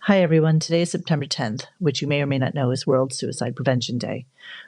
Hi, everyone. Today is September 10th, which you may or may not know is World Suicide Prevention Day.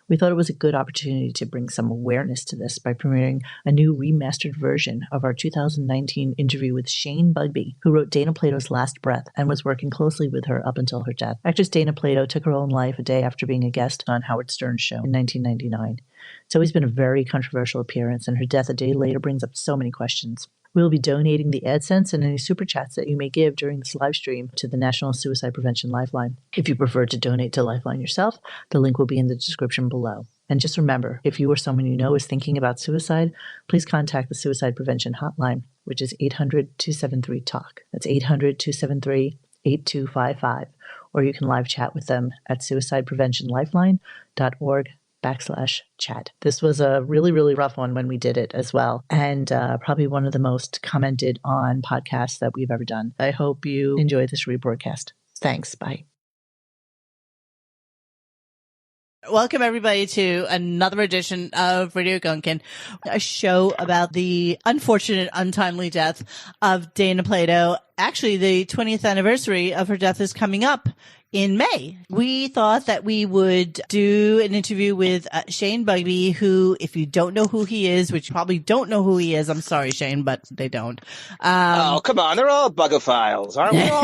We thought it was a good opportunity to bring some awareness to this by premiering a new remastered version of our 2019 interview with Shane Bugbee, who wrote Dana Plato's Last Breath and was working closely with her up until her death. Actress Dana Plato took her own life a day after being a guest on Howard Stern's show in 1999. It's always been a very controversial appearance, and her death a day later brings up so many questions. We'll be donating the AdSense and any super chats that you may give during this live stream to the National Suicide Prevention Lifeline. If you prefer to donate to Lifeline yourself, the link will be in the description below. And just remember, if you or someone you know is thinking about suicide, please contact the Suicide Prevention Hotline, which is 800-273-TALK. That's 800-273-8255. Or you can live chat with them at suicidepreventionlifeline.org/chat. This was a really, really rough one when we did it as well, and probably one of the most commented on podcasts that we've ever done. I hope you enjoy this rebroadcast. Thanks. Bye. Welcome, everybody, to another edition of Radio Gunk, a show about the unfortunate, untimely death of Dana Plato. Actually, the 20th anniversary of her death is coming up in May. We thought that we would do an interview with Shane Bugbee, who, if you don't know who he is, which you probably don't know who he is, I'm sorry, Shane, but they don't. Oh, come on. They're all bugophiles, aren't we all?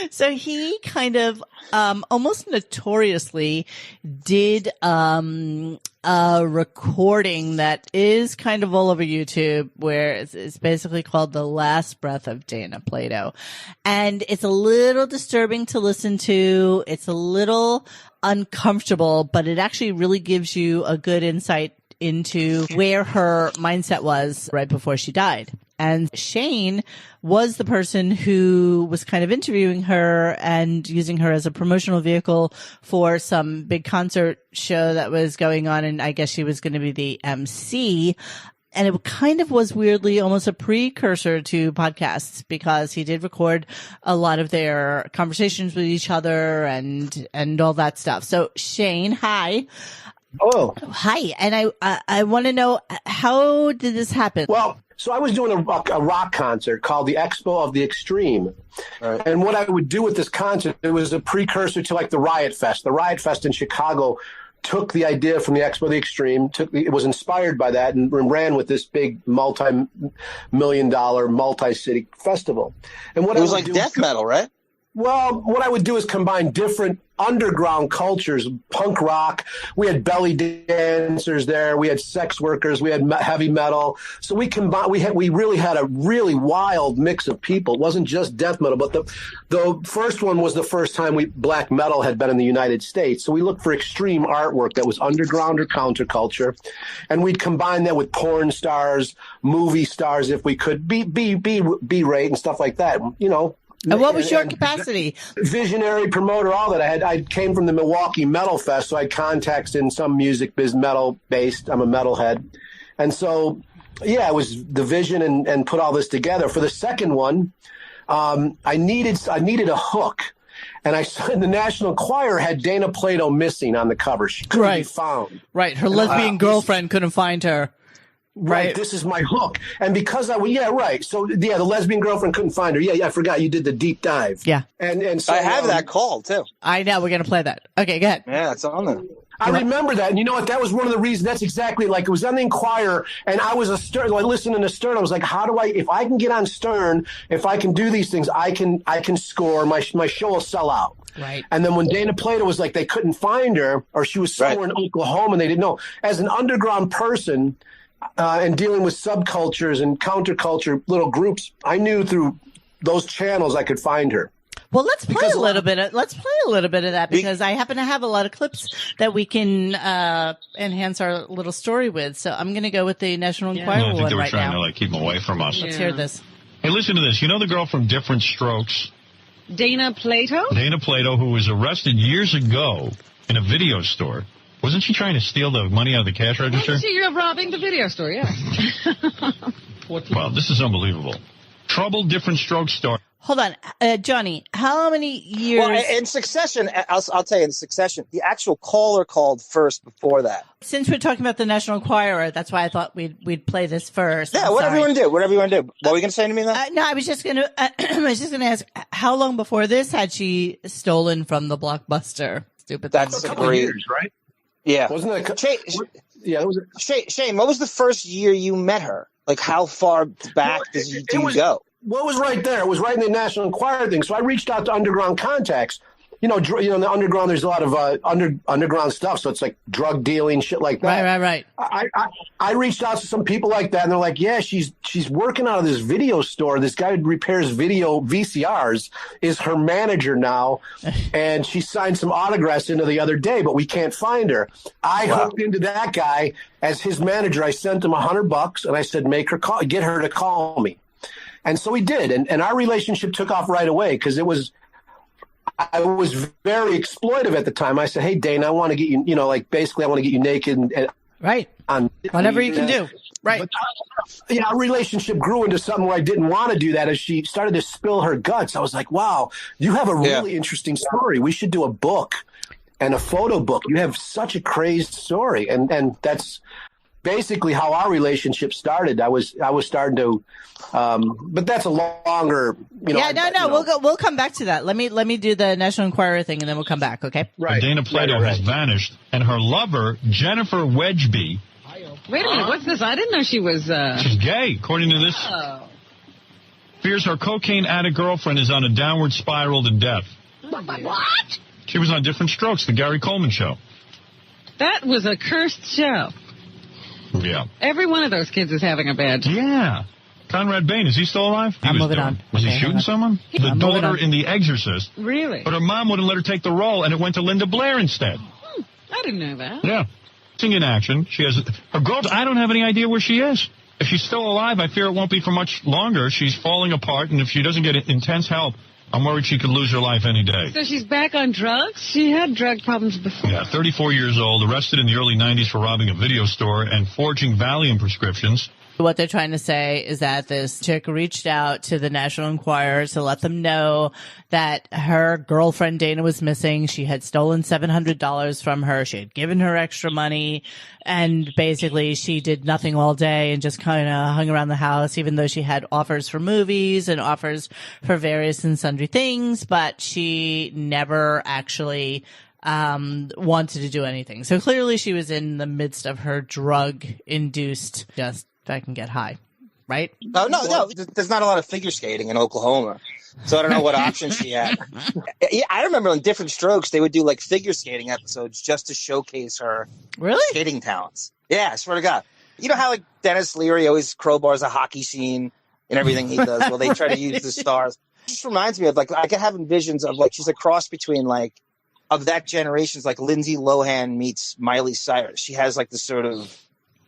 So he kind of almost notoriously did a recording that is kind of all over YouTube, where it's basically called The Last Breath of Dana Plato. And it's a little disturbing to listen to. It's a little uncomfortable, but it actually really gives you a good insight into where her mindset was right before she died. And Shane was the person who was kind of interviewing her and using her as a promotional vehicle for some big concert show that was going on. And I guess she was going to be the MC. And it kind of was weirdly almost a precursor to podcasts, because he did record a lot of their conversations with each other and all that stuff. So Shane, hi. Hello. Hi. And I want to know, how did this happen? Well, so I was doing a rock concert called the Expo of the Extreme. Right. And what I would do with this concert, it was a precursor to like the Riot Fest. The Riot Fest in Chicago took the idea from the Expo of the Extreme, it was inspired by that, and ran with this big multi-million-dollar, multi-city festival. And what it was like death metal, right? Well, what I would do is combine different underground cultures, punk rock. We had belly dancers there. We had sex workers. We had heavy metal. So we combined. We really had a really wild mix of people. It wasn't just death metal, but the first one was the first time black metal had been in the United States. So we looked for extreme artwork that was underground or counterculture, and we'd combine that with porn stars, movie stars, if we could, B-rate and stuff like that. You know. And what was your capacity? Visionary promoter, all that. I came from the Milwaukee Metal Fest, so I had contacts in some music biz, metal based. I'm a metalhead. And so, yeah, it was the vision and put all this together. For the second one, I needed a hook. And the National Choir had Dana Plato missing on the cover. She couldn't be found. Right. Her lesbian girlfriend couldn't find her. Right. This is my hook. And because So, the lesbian girlfriend couldn't find her. Yeah, I forgot you did the deep dive. Yeah. And so I have that call, too. I know. We're going to play that. Okay, go ahead. Yeah, it's on there. I remember that. And you know what? That was one of the reasons. That's exactly like it was on the Inquirer. And I was listening to Stern. I was like, if I can get on Stern, if I can do these things, I can score. My show will sell out. Right. And then when Dana Plato was like, they couldn't find her, or she was somewhere in Oklahoma and they didn't know. As an underground person, and dealing with subcultures and counterculture little groups, I knew through those channels I could find her. Well, let's play a little bit of that, because I happen to have a lot of clips that we can enhance our little story with. So I'm going to go with the National Enquirer one right now. I think they were trying to keep them away from us. Let's hear this. Hey, listen to this. You know the girl from Different Strokes? Dana Plato? Dana Plato, who was arrested years ago in a video store. Wasn't she trying to steal the money out of the cash register? Wasn't she robbing the video store, yeah. Well, this is unbelievable. Troubled Different Strokes star. Hold on, Johnny. How many years? Well, in succession, I'll tell you in succession. The actual caller called first before that. Since we're talking about the National Enquirer, that's why I thought we'd play this first. Yeah, whatever you want to do. Whatever you want to do. What were you going to say to me then? No, I was just gonna. I was just gonna ask, how long before this had she stolen from the Blockbuster? Stupid. That's thing. A couple of years, right? Yeah. Wasn't it? Yeah, it was. Shane, what was the first year you met her? Like, how far back do you go? Well, it was right there. It was right in the National Enquirer thing. So I reached out to underground contacts. In the underground, there's a lot of underground stuff. So it's like drug dealing, shit like that. Right. I reached out to some people like that, and they're like, "Yeah, she's working out of this video store. This guy who repairs video VCRs is her manager now, and she signed some autographs into the other day, but we can't find her." I hooked into that guy as his manager. I sent him $100, and I said, get her to call me. And so he did, and our relationship took off right away because I was very exploitive at the time. I said, "Hey, Dana, I want to get you, basically I want to get you naked." And right. On whatever you can do. Right. But, our relationship grew into something where I didn't want to do that. As she started to spill her guts, I was like, "Wow, you have a really interesting story. We should do a book and a photo book. You have such a crazy story." And that's basically how our relationship started. I was starting to, but that's a longer, We'll come back to that. Let me do the National Enquirer thing, and then we'll come back. Okay. Right. Dana Plato has vanished, and her lover Jennifer Wedgeby. Wait a minute, what's this? I didn't know she was. She's gay, according to this. Fears her cocaine addict girlfriend is on a downward spiral to death. What? She was on Different Strokes, the Gary Coleman show. That was a cursed show. Yeah. Every one of those kids is having a bad time. Yeah. Conrad Bain, is he still alive? I'm moving on. Was he shooting someone? The daughter in The Exorcist. Really? But her mom wouldn't let her take the role, and it went to Linda Blair instead. I didn't know that. Yeah. In action. She has her girl. I don't have any idea where she is. If she's still alive, I fear it won't be for much longer. She's falling apart, and if she doesn't get intense help, I'm worried she could lose her life any day. So she's back on drugs? She had drug problems before. Yeah, 34 years old, arrested in the early 90s for robbing a video store and forging Valium prescriptions. What they're trying to say is that this chick reached out to the National Enquirer to let them know that her girlfriend Dana was missing. She had stolen $700 from her. She had given her extra money, and basically she did nothing all day and just kind of hung around the house, even though she had offers for movies and offers for various and sundry things, but she never actually wanted to do anything. So clearly she was in the midst of her drug-induced just I can get high, right? No. There's not a lot of figure skating in Oklahoma, so I don't know what options she had. Yeah, I remember on Different Strokes they would do like figure skating episodes just to showcase her skating talents. Yeah, I swear to God. You know how like Dennis Leary always crowbars a hockey scene in everything he does? Well, they try to use the stars. It just reminds me of like I can have visions of like she's a cross between like of that generation's like Lindsay Lohan meets Miley Cyrus. She has like this sort of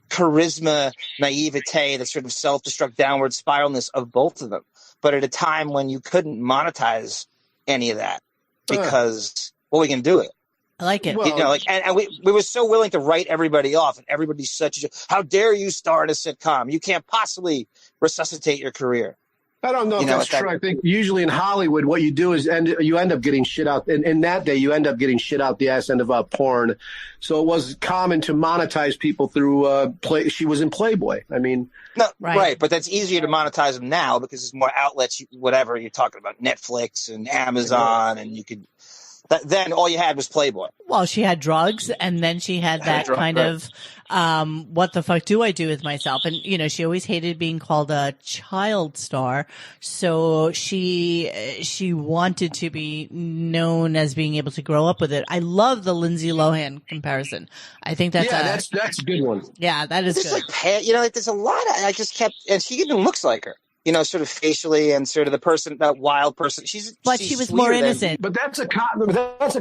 charisma, naivete, the sort of self-destruct downward spiralness of both of them, but at a time when you couldn't monetize any of that because we can do it. I like it. Well, and we were so willing to write everybody off, and everybody's such a how dare you star in a sitcom? You can't possibly resuscitate your career. I don't know if that's true. I think usually in Hollywood, what you do is you end up getting shit out. In that day, you end up getting shit out the ass end of porn. So it was common to monetize people through play. She was in Playboy. I mean, no, right. But that's easier to monetize them now because there's more outlets. Whatever you're talking about, Netflix and Amazon, and you could. Then all you had was Playboy. Well, she had drugs, and then she had that kind of, what the fuck do I do with myself? And, she always hated being called a child star. So she wanted to be known as being able to grow up with it. I love the Lindsay Lohan comparison. I think that's that's a good one. Yeah, that is good. Like, there's a lot of, I just kept, and she even looks like her. Sort of facially and sort of the person, that wild person. She was more innocent. But that's a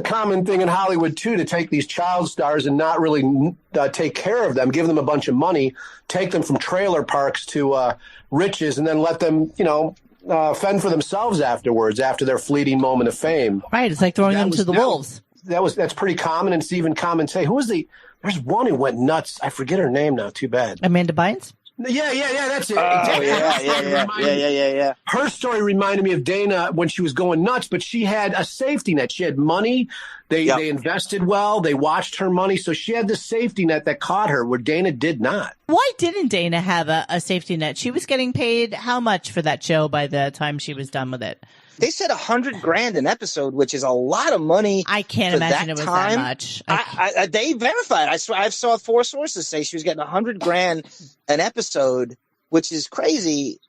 common thing in Hollywood too, to take these child stars and not really take care of them, give them a bunch of money, take them from trailer parks to riches, and then let them, fend for themselves afterwards after their fleeting moment of fame. Right. It's like throwing them to the wolves. That's pretty common, and it's even common. Say, there's one who went nuts. I forget her name now. Too bad. Amanda Bynes. Yeah, that's it. Oh, yeah. Her story reminded me of Dana when she was going nuts, but she had a safety net. She had money. They invested well. They watched her money. So she had this safety net that caught her where Dana did not. Why didn't Dana have a safety net? She was getting paid how much for that show by the time she was done with it? They said $100,000 an episode, which is a lot of money. I can't imagine it was that much. They verified. I saw 4 sources say she was getting $100,000 an episode, which is crazy.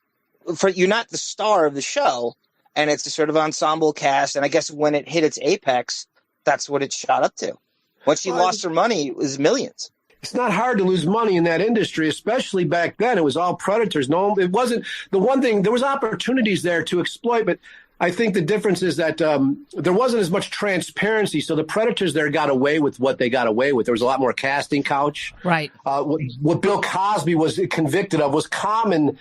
You're not the star of the show, and it's a sort of ensemble cast. And I guess when it hit its apex, that's what it shot up to. When she lost her money, it was millions. It's not hard to lose money in that industry, especially back then. It was all predators. No, it wasn't. The one thing, there was opportunities there to exploit, but I think the difference is that there wasn't as much transparency. So the predators there got away with what they got away with. There was a lot more casting couch. Right. What Bill Cosby was convicted of was common.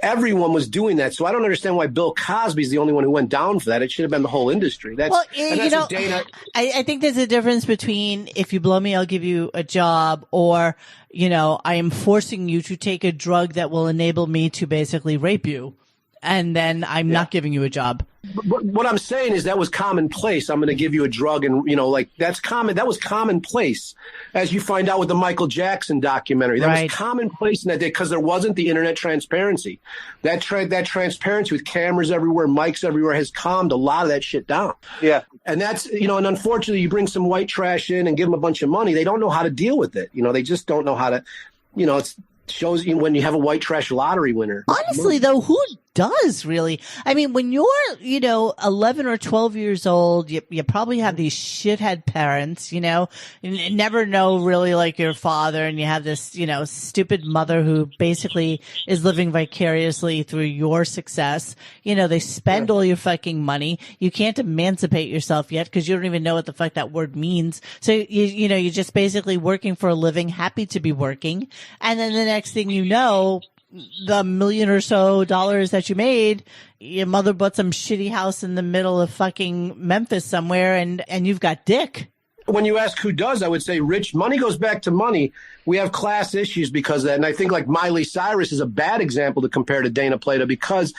Everyone was doing that. So I don't understand why Bill Cosby's the only one who went down for that. It should have been the whole industry. I think there's a difference between if you blow me, I'll give you a job, or, I am forcing you to take a drug that will enable me to basically rape you. And then I'm not giving you a job. But what I'm saying is that was commonplace. I'm going to give you a drug, and that's common. That was commonplace, as you find out with the Michael Jackson documentary. That was commonplace in that day because there wasn't the internet transparency. That transparency with cameras everywhere, mics everywhere, has calmed a lot of that shit down. Yeah, and that's and unfortunately, you bring some white trash in and give them a bunch of money. They don't know how to deal with it. They just don't know how to. It shows you when you have a white trash lottery winner. Honestly, though, who does really? I mean, when you're, 11 or 12 years old, you probably have these shithead parents, and never know really like your father. And you have this, stupid mother who basically is living vicariously through your success. They spend all your fucking money. You can't emancipate yourself yet because you don't even know what the fuck that word means. So, you're just basically working for a living, happy to be working. And then the next thing you know, the $1 million or so that you made, your mother bought some shitty house in the middle of fucking Memphis somewhere, and you've got dick. When you ask who does, I would say rich. Money goes back to money. We have class issues because of that. And I think like Miley Cyrus is a bad example to compare to Dana Plato because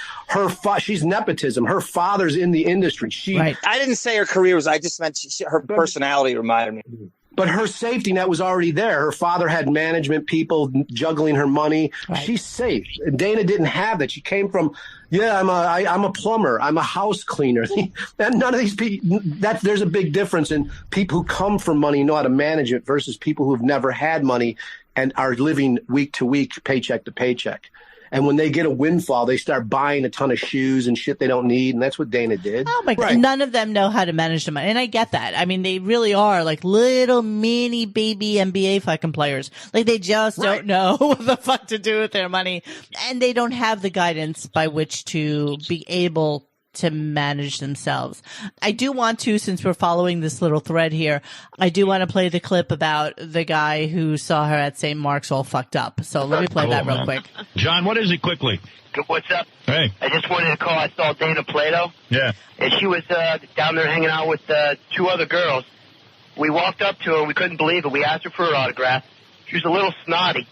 she's nepotism. Her father's in the industry. I didn't say her career was, I just meant her personality reminded me. But her safety net was already there. Her father had management people juggling her money. Right. She's safe. And Dana didn't have that. She came from, I'm a plumber. I'm a house cleaner. And none of these people, there's a big difference in people who come from money and know how to manage it versus people who've never had money and are living week to week, paycheck to paycheck. And when they get a windfall, they start buying a ton of shoes and shit they don't need. And that's what Dana did. Oh, my God. None of them know how to manage the money. And I get that. I mean, they really are like little mini baby NBA fucking players. Like they just don't know what the fuck to do with their money. And they don't have the guidance by which to be able to manage themselves. I do want to, since we're following this little thread here, I do want to play the clip about the guy who saw her at St. Mark's all fucked up. So let me play that real quick. John, what is it quickly? What's up? Hey. I just wanted to call. I saw Dana Plato. Yeah. And she was down there hanging out with 2 other girls. We walked up to her. We couldn't believe it. We asked her for her autograph. She was a little snotty.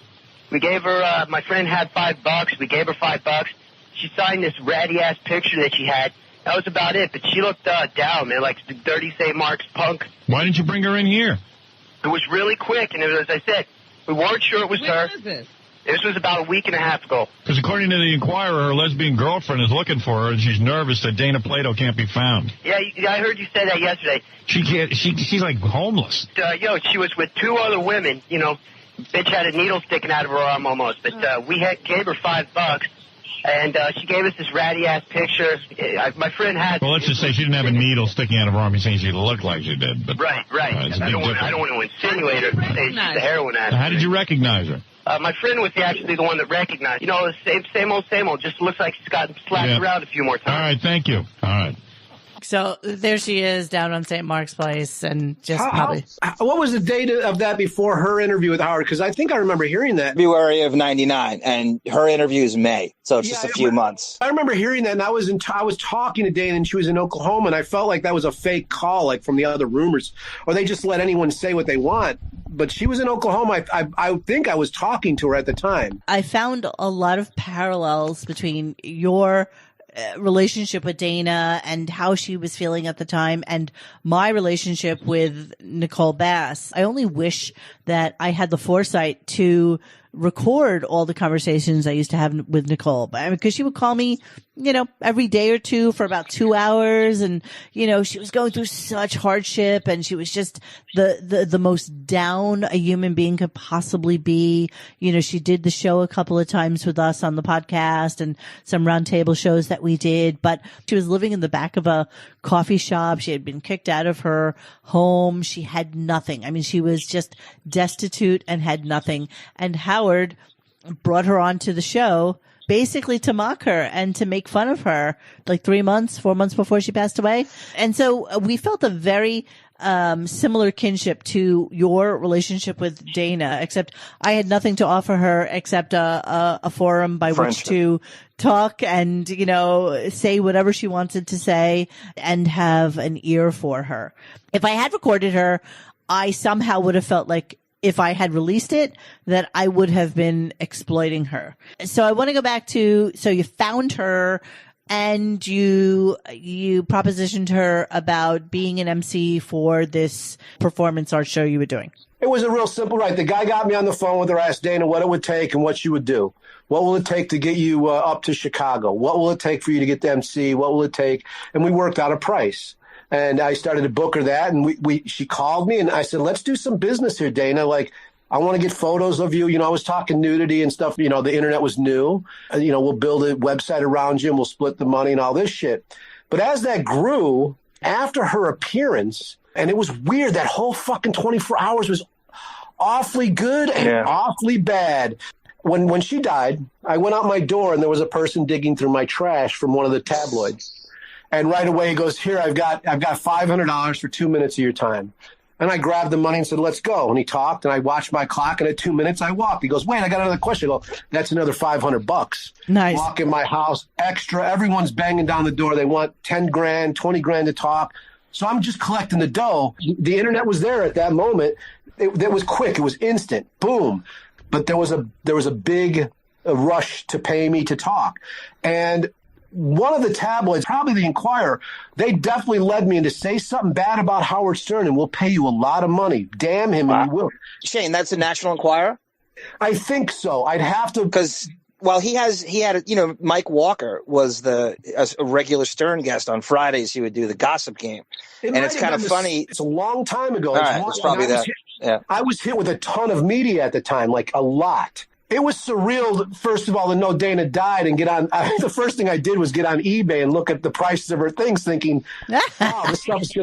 We gave her, my friend had $5. We gave her $5. She signed this ratty-ass picture that she had. That was about it, but she looked down, man, like the dirty St. Mark's punk. Why didn't you bring her in here? It was really quick, and as I said, we weren't sure it was her. When was this? This was about a week and a half ago. Because according to the Inquirer, her lesbian girlfriend is looking for her, and she's nervous that Dana Plato can't be found. Yeah, I heard you say that yesterday. She can't. She's like homeless. She was with 2 other women. Bitch had a needle sticking out of her arm almost, but we gave her $5. And she gave us this ratty-ass picture. My friend had... Well, let's just say she didn't have a needle sticking out of her arm. He's saying she looked like she did. But, right. I don't want to insinuate her. Say she's a heroin addict. How did you recognize her? My friend was actually the one that recognized. Same old. Just looks like she's gotten slapped around a few more times. All right, thank you. All right. So there she is down on St. Mark's Place, and just what was the date of that before her interview with Howard? Because I think I remember hearing that. February of 99, and her interview is May, so it's just a few months. I remember hearing that, and I was talking to Dana, and she was in Oklahoma, and I felt like that was a fake call, like from the other rumors, or they just let anyone say what they want. But she was in Oklahoma. I think I was talking to her at the time. I found a lot of parallels between your relationship with Dana and how she was feeling at the time and my relationship with Nicole Bass. I only wish that I had the foresight to record all the conversations I used to have with Nicole, because she would call me, every day or two for about 2 hours. And, she was going through such hardship, and she was just the most down a human being could possibly be. She did the show a couple of times with us on the podcast and some roundtable shows that we did, but she was living in the back of a coffee shop. She had been kicked out of her home. She had nothing. I mean, she was just destitute and had nothing. And Howard brought her onto the show basically to mock her and to make fun of her, like 4 months before she passed away. And so we felt a very similar kinship to your relationship with Dana, except I had nothing to offer her except a forum by which to talk and, say whatever she wanted to say and have an ear for her. If I had recorded her, I somehow would have felt like if I had released it, that I would have been exploiting her. So I want to go back to, so you found her and you propositioned her about being an MC for this performance art show you were doing. It was a real simple, right? The guy got me on the phone with her, asked Dana what it would take and what she would do. What will it take to get you up to Chicago? What will it take for you to get to MC? What will it take? And we worked out a price. And I started to book her that, and she called me, and I said, let's do some business here, Dana. Like, I want to get photos of you. I was talking nudity and stuff. The internet was new. We'll build a website around you, and we'll split the money and all this shit. But as that grew, after her appearance, and it was weird, that whole fucking 24 hours was awfully good and awfully bad. When she died, I went out my door, and there was a person digging through my trash from one of the tabloids. And right away he goes, here, I've got $500 for 2 minutes of your time. And I grabbed the money and said, let's go. And he talked, and I watched my clock, and at 2 minutes I walked. He goes, wait, I got another question. I go, that's another $500. Nice. Walk in my house, extra. Everyone's banging down the door. They want 10 grand, 20 grand to talk. So I'm just collecting the dough. The internet was there at that moment. It was quick. It was instant. Boom. But there was a big rush to pay me to talk. And one of the tabloids, probably the Inquirer, they definitely led me into say something bad about Howard Stern and we'll pay you a lot of money. Damn him, and you will. Shane, that's the National Enquirer? I think so. I'd have to. Because, well, he had, Mike Walker was a regular Stern guest on Fridays. He would do the gossip game. And it's kind of funny. It's a long time ago. All right, it's probably that. Yeah. I was hit with a ton of media at the time, like a lot. It was surreal, first of all, to know Dana died and get on. The first thing I did was get on eBay and look at the prices of her things, thinking, "Oh, this stuff is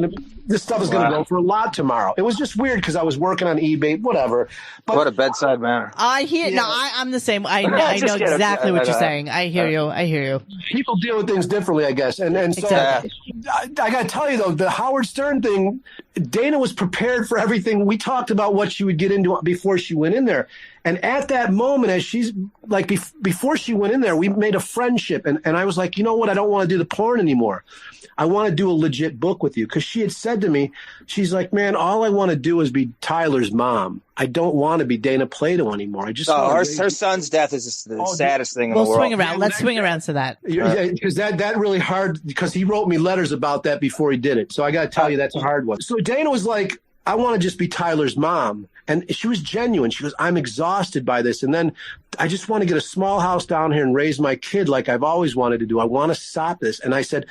going to go for a lot tomorrow." It was just weird because I was working on eBay, whatever. But what a bedside manner. I hear. Yeah. No, I'm the same. I know exactly what you're saying. I hear you. People deal with things differently, I guess. And so exactly. I got to tell you though, the Howard Stern thing, Dana was prepared for everything. We talked about what she would get into before she went in there. And at that moment, as she's like, before she went in there, we made a friendship. And I was like, you know what? I don't want to do the porn anymore. I want to do a legit book with you. Because she had said to me, she's like, man, all I want to do is be Tyler's mom. I don't want to be Dana Plato anymore. I just her son's death is the saddest thing in the world. We'll swing around. Let's swing around to that. Because that really hard, because he wrote me letters about that before he did it. So I got to tell you, that's a hard one. So Dana was like, I want to just be Tyler's mom. And she was genuine. She goes, I'm exhausted by this. And then I just want to get a small house down here and raise my kid like I've always wanted to do. I want to stop this. And I said,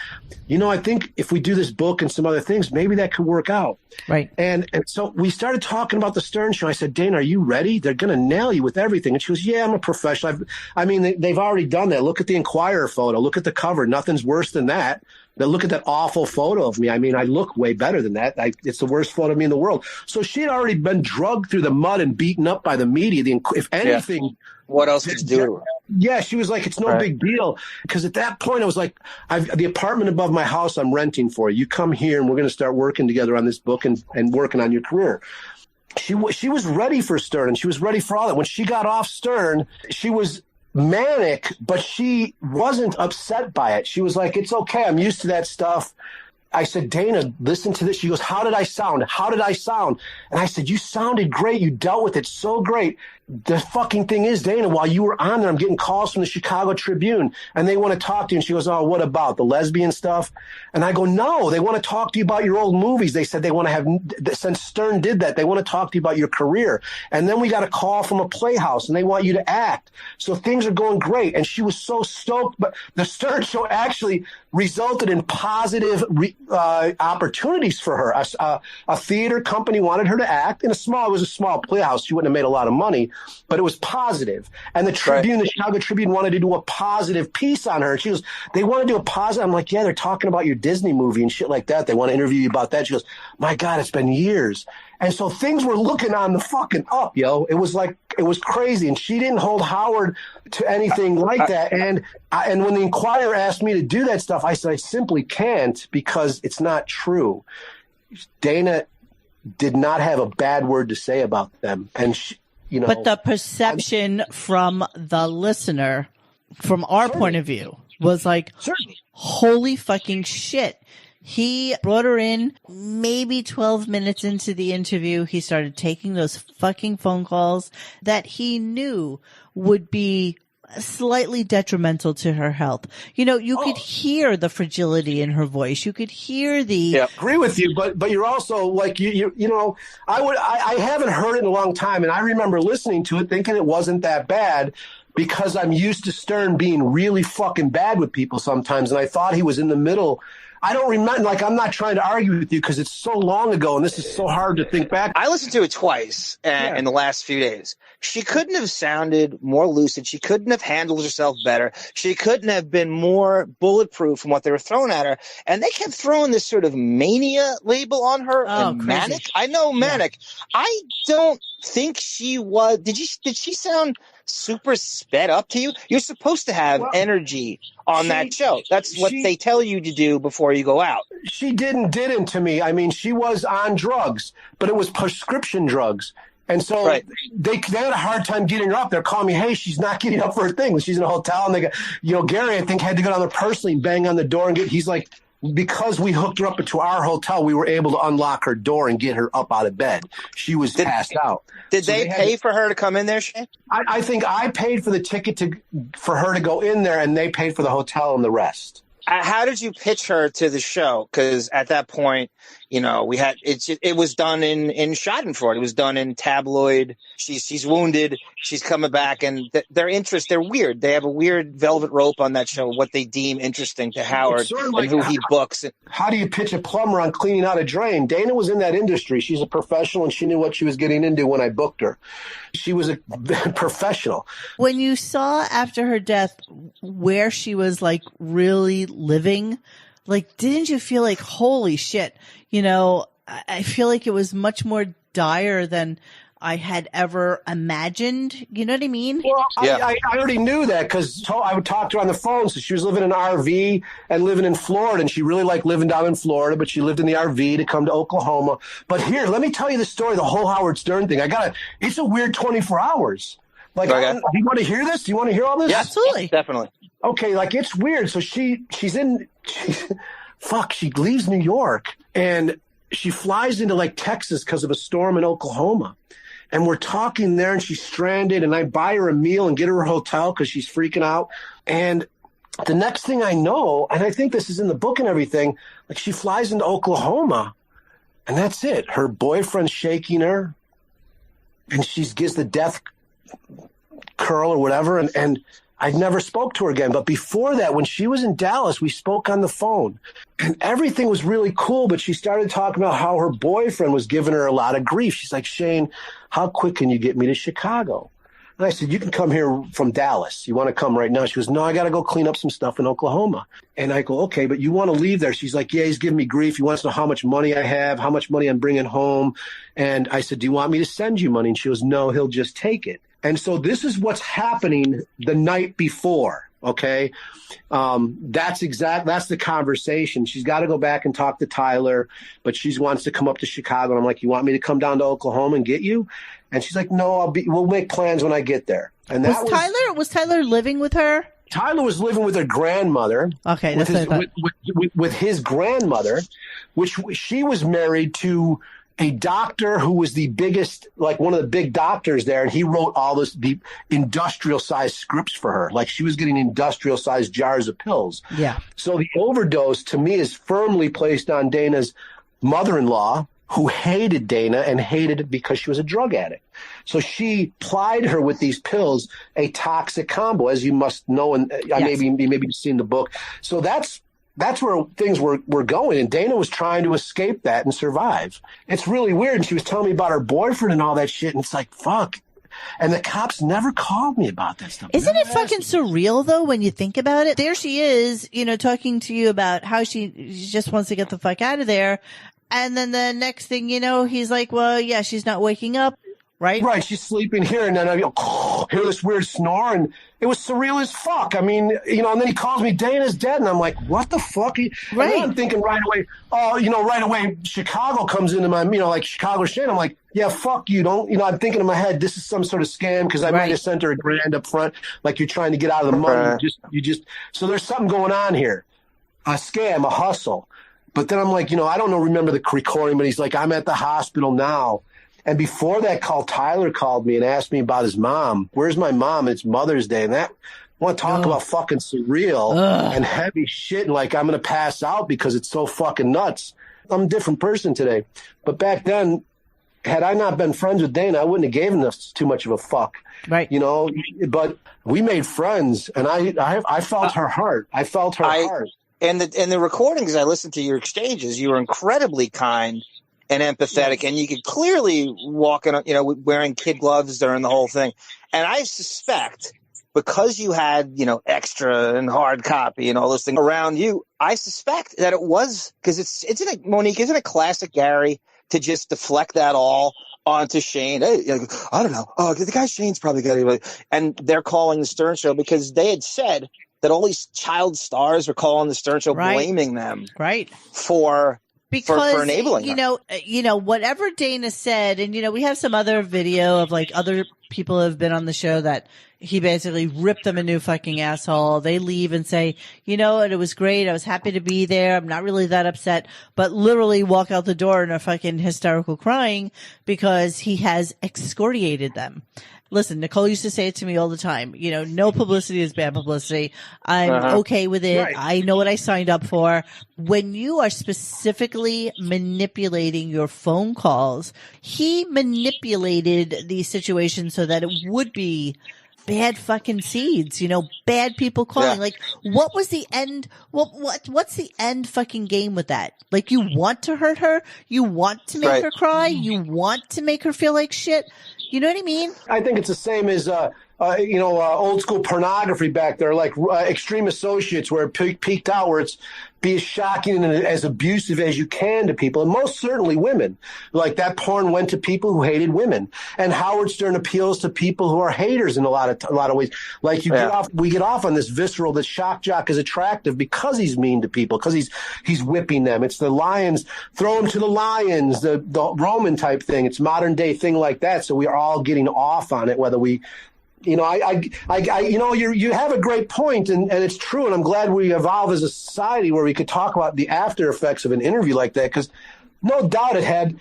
I think if we do this book and some other things, maybe that could work out. Right. And so we started talking about the Stern Show. I said, Dana, are you ready? They're going to nail you with everything. And she goes, yeah, I'm a professional. They've already done that. Look at the Inquirer photo. Look at the cover. Nothing's worse than that. Now look at that awful photo of me. I look way better than that. It's the worst photo of me in the world. So she had already been drugged through the mud and beaten up by the media. If anything, What else could you do to her? Yeah, she was like, it's no big deal. Because at that point, I was like, the apartment above my house I'm renting for. You come here and we're going to start working together on this book and working on your career. She was ready for Stern, and she was ready for all that. When she got off Stern, she was manic, but she wasn't upset by it. She was like, it's okay. I'm used to that stuff. I said, Dana, listen to this. She goes, how did I sound? How did I sound? And I said, you sounded great. You dealt with it so great. The fucking thing is, Dana, while you were on there, I'm getting calls from the Chicago Tribune, and they want to talk to you. And she goes, oh, what about the lesbian stuff? And I go, no, they want to talk to you about your old movies. They said they want to have, since Stern did that, they want to talk to you about your career. And then we got a call from a playhouse, and they want you to act. So things are going great. And she was so stoked. But the Stern show actually resulted in positive opportunities for her. A theater company wanted her to act. It was a small playhouse. She wouldn't have made a lot of money, but it was positive. And the Tribune, the Chicago Tribune, wanted to do a positive piece on her. She goes, they want to do a positive. I'm like, yeah, they're talking about your Disney movie and shit like that. They want to interview you about that. She goes, my God, it's been years. And so things were looking on the fucking up, yo. It was like, it was crazy. And she didn't hold Howard to anything like that. And when the Inquirer asked me to do that stuff, I said, I simply can't because it's not true. Dana did not have a bad word to say about them. And she, you know, but the perception from the listener, from our point of view, was like, holy fucking shit. He brought her in maybe 12 minutes into the interview. He started taking those fucking phone calls that he knew would be slightly detrimental to her health. You know, you could hear the fragility in her voice. You could hear the... Yeah, agree with you, but you're also like, you know, I haven't heard it in a long time, and I remember listening to it thinking it wasn't that bad because I'm used to Stern being really fucking bad with people sometimes, and I thought he was in the middle. I don't remember, like, I'm not trying to argue with you because it's so long ago and this is so hard to think back. I listened to it twice in the last few days. She couldn't have sounded more lucid. She couldn't have handled herself better. She couldn't have been more bulletproof from what they were throwing at her. And they kept throwing this sort of mania label on her. And manic. I know manic. Yeah. I don't think she was. Did she sound super sped up to you? You're supposed to have energy on that show. That's what they tell you to do before you go out. She didn't to me. I mean, she was on drugs, but it was prescription drugs. And so they had a hard time getting her up. They're calling me, hey, she's not getting up for her thing. She's in a hotel. And they got, you know, Gary, I think, had to go down there personally and bang on the door and he's like, because we hooked her up to our hotel, we were able to unlock her door and get her up out of bed. She was passed out. Did they pay for her to come in there, Shane? I think I paid for the ticket for her to go in there, and they paid for the hotel and the rest. How did you pitch her to the show? Because at that point, you know, it was done in Schadenfreude. It was done in tabloid. She's wounded. She's coming back, and they're weird. They have a weird velvet rope on that show. What they deem interesting to Howard and who he books. How do you pitch a plumber on cleaning out a drain? Dana was in that industry. She's a professional, and she knew what she was getting into when I booked her. She was a professional. When you saw after her death where she was like really living, like, didn't you feel like, holy shit, you know, I feel like it was much more dire than I had ever imagined. You know what I mean? Well, yeah. I already knew that because I would talk to her on the phone. So she was living in an RV and living in Florida, and she really liked living down in Florida, but she lived in the RV to come to Oklahoma. But here, let me tell you the story, the whole Howard Stern thing. It's a weird 24 hours. Like, do you want to hear this? Do you want to hear all this? Yeah, absolutely. Definitely. Okay, like, it's weird. So she leaves New York and she flies into like Texas because of a storm in Oklahoma. And we're talking there and she's stranded, and I buy her a meal and get her a hotel because she's freaking out. And the next thing I know, and I think this is in the book and everything, like, she flies into Oklahoma and that's it. Her boyfriend's shaking her and she gives the death curl or whatever. And I never spoke to her again. But before that, when she was in Dallas, we spoke on the phone and everything was really cool. But she started talking about how her boyfriend was giving her a lot of grief. She's like, Shane, how quick can you get me to Chicago? And I said, you can come here from Dallas. You want to come right now? She goes, no, I got to go clean up some stuff in Oklahoma. And I go, okay, but you want to leave there? She's like, yeah, he's giving me grief. He wants to know how much money I have, how much money I'm bringing home. And I said, do you want me to send you money? And she goes, no, he'll just take it. And so this is what's happening the night before. Okay. That's the conversation. She's got to go back and talk to Tyler, but she wants to come up to Chicago. And I'm like, you want me to come down to Oklahoma and get you? And she's like, no, we'll make plans when I get there. And that was Tyler living with her? Tyler was living with her grandmother. Okay. With his grandmother, which she was married to a doctor who was the biggest, like one of the big doctors there, and he wrote all the industrial-sized scripts for her. Like she was getting industrial-sized jars of pills. Yeah. So the overdose, to me, is firmly placed on Dana's mother-in-law, who hated Dana and hated it because she was a drug addict. So she plied her with these pills, a toxic combo, as you must know, and yes. maybe you've seen the book. So that's where things were going, and Dana was trying to escape that and survive. It's really weird, and she was telling me about her boyfriend and all that shit, and it's like, fuck. And the cops never called me about that stuff. Isn't it fucking surreal, though, when you think about it? There she is, talking to you about how she just wants to get the fuck out of there. And then the next thing you know, he's like, well, yeah, she's not waking up. Right? Right. She's sleeping here. And then I hear this weird snore. And it was surreal as fuck. I mean, and then he calls me, Dana's dead. And I'm like, what the fuck? Right. And I'm thinking right away, Chicago comes into my, like Chicago Shane. I'm like, yeah, fuck you. Don't, I'm thinking in my head, this is some sort of scam because I might have sent her $1,000 up front. Like you're trying to get out of the money. So there's something going on here. A scam, a hustle. But then I'm like, I don't remember the recording, but he's like, I'm at the hospital now. And before that call, Tyler called me and asked me about his mom. Where's my mom? It's Mother's Day. And I want to talk about fucking surreal and heavy shit. And like, I'm going to pass out because it's so fucking nuts. I'm a different person today. But back then, had I not been friends with Dana, I wouldn't have given us too much of a fuck. Right. But we made friends and I felt her heart. I felt her heart. And the recordings, I listened to your exchanges. You were incredibly kind and empathetic, and you could clearly walk in, wearing kid gloves during the whole thing. And I suspect because you had, extra and hard copy and all those things around you, I suspect that it was because Monique, isn't it classic Gary to just deflect that all onto Shane? Hey, I don't know. Oh, the guy Shane's probably got it. And they're calling the Stern Show because they had said that all these child stars were calling the Stern Show, blaming them for enabling her. Whatever Dana said, and, we have some other video of like other people who have been on the show that he basically ripped them a new fucking asshole. They leave and say, and it was great. I was happy to be there. I'm not really that upset, but literally walk out the door and are fucking hysterical crying because he has excoriated them. Listen, Nicole used to say it to me all the time. No publicity is bad publicity. I'm okay with it. Right. I know what I signed up for. When you are specifically manipulating your phone calls, he manipulated the situation so that it would be bad fucking seeds, bad people calling. Yeah. Like, what was the end? What's the end fucking game with that? Like, you want to hurt her? You want to make her cry? You want to make her feel like shit? You know what I mean? I think it's the same as, old school pornography back there, like Extreme Associates, where it peaked out, where it's be as shocking and as abusive as you can to people, and most certainly women. Like that porn went to people who hated women, and Howard Stern appeals to people who are haters in a lot of ways. Like we get off on this visceral that shock jock is attractive because he's mean to people, because he's whipping them. It's the lions, throw them to the lions, the Roman type thing. It's modern day thing like that. So we are all getting off on it, whether we. You have a great point, and it's true, and I'm glad we evolve as a society where we could talk about the after effects of an interview like that, because no doubt it had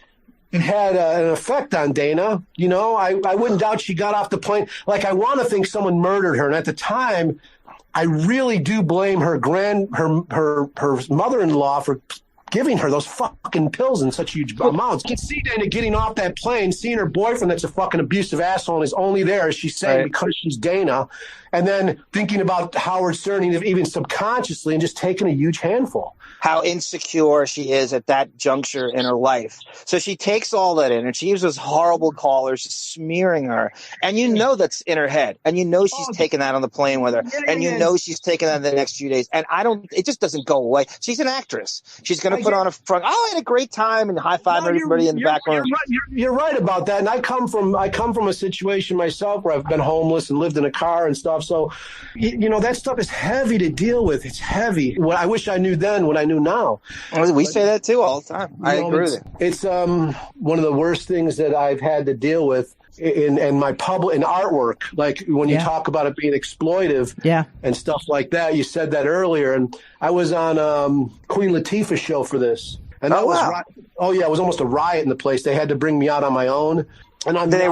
an effect on Dana. I wouldn't doubt she got off the plane. Like, I want to think someone murdered her, and at the time, I really do blame her mother-in-law for giving her those fucking pills in such huge amounts. You can see Dana getting off that plane, seeing her boyfriend that's a fucking abusive asshole and is only there, as she's saying, because she's Dana, and then thinking about Howard Stern even subconsciously and just taking a huge handful. How insecure she is at that juncture in her life. So she takes all that in, and she uses horrible callers smearing her. And you know that's in her head. And you know she's taking that on the plane with her. And you know she's taking that in the next few days. And it just doesn't go away. She's an actress. She's going to put on a front, I had a great time, and high-five everybody in the background. You're right about that. And I come from a situation myself where I've been homeless and lived in a car and stuff. So, that stuff is heavy to deal with. It's heavy. What I wish I knew then what I knew now. We say that too all the time. I agree with it. It's one of the worst things that I've had to deal with in my in artwork. Like when you talk about it being exploitive and stuff like that. You said that earlier, and I was on Queen Latifah's show for this. And that was it was almost a riot in the place. They had to bring me out on my own. And they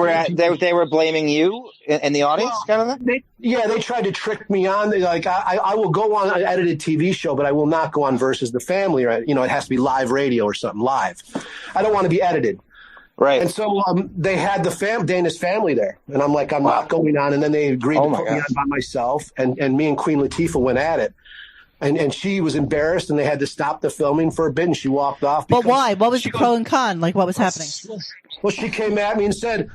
were blaming you in the audience, kind of thing? They tried to trick me on. They I will go on an edited TV show, but I will not go on Versus the Family. Or, it has to be live radio or something live. I don't want to be edited. Right. And so they had Dana's family there. And I'm like, I'm not going on. And then they agreed to put me on by myself. And me and Queen Latifah went at it. And she was embarrassed, and they had to stop the filming for a bit, and she walked off. But why? What was the pro and con? Like, what was happening? Well, she came at me and said,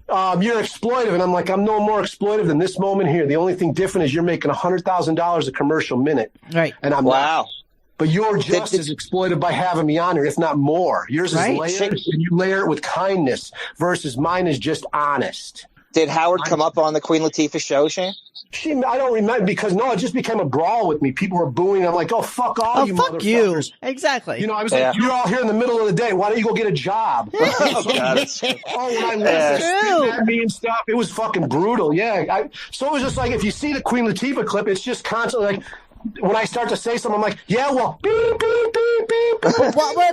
you're exploitive. And I'm like, I'm no more exploitive than this moment here. The only thing different is you're making $100,000 a commercial minute. Right. And I'm not. But you're just as exploited by having me on here, if not more. Yours is layered, and you layer it with kindness, versus mine is just honest. Did Howard come up on the Queen Latifah show, Shane? I don't remember, because it just became a brawl with me. People were booing. I'm like, fuck all you fuck motherfuckers. You. Exactly. I was like, you're all here in the middle of the day. Why don't you go get a job? When I spitting at me and stuff, it was fucking brutal. Yeah. So it was just like, if you see the Queen Latifah clip, it's just constantly like, when I start to say something, I'm like, beep, beep, beep, beep.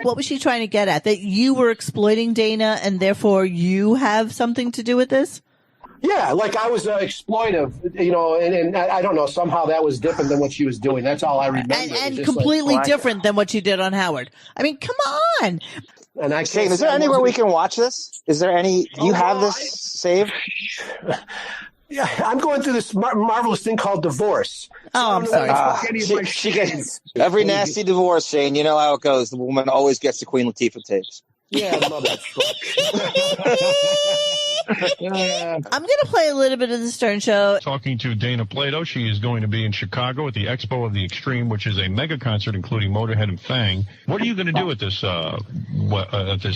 What was she trying to get at? That you were exploiting Dana, and therefore you have something to do with this? Yeah, like I was exploitive, and I don't know, somehow that was different than what she was doing. That's all I remember. And completely different than what you did on Howard. I mean, come on. And Shane, is there anywhere we can watch this? Is there any? Do you have this saved? Yeah, I'm going through this marvelous thing called divorce. I'm sorry. She gets every nasty divorce, Shane. You know how it goes. The woman always gets the Queen Latifah tapes. Yeah, I love that. I'm going to play a little bit of the Stern Show. Talking to Dana Plato. She is going to be in Chicago at the Expo of the Extreme, which is a mega concert including Motorhead and Fang. What are you going to do at this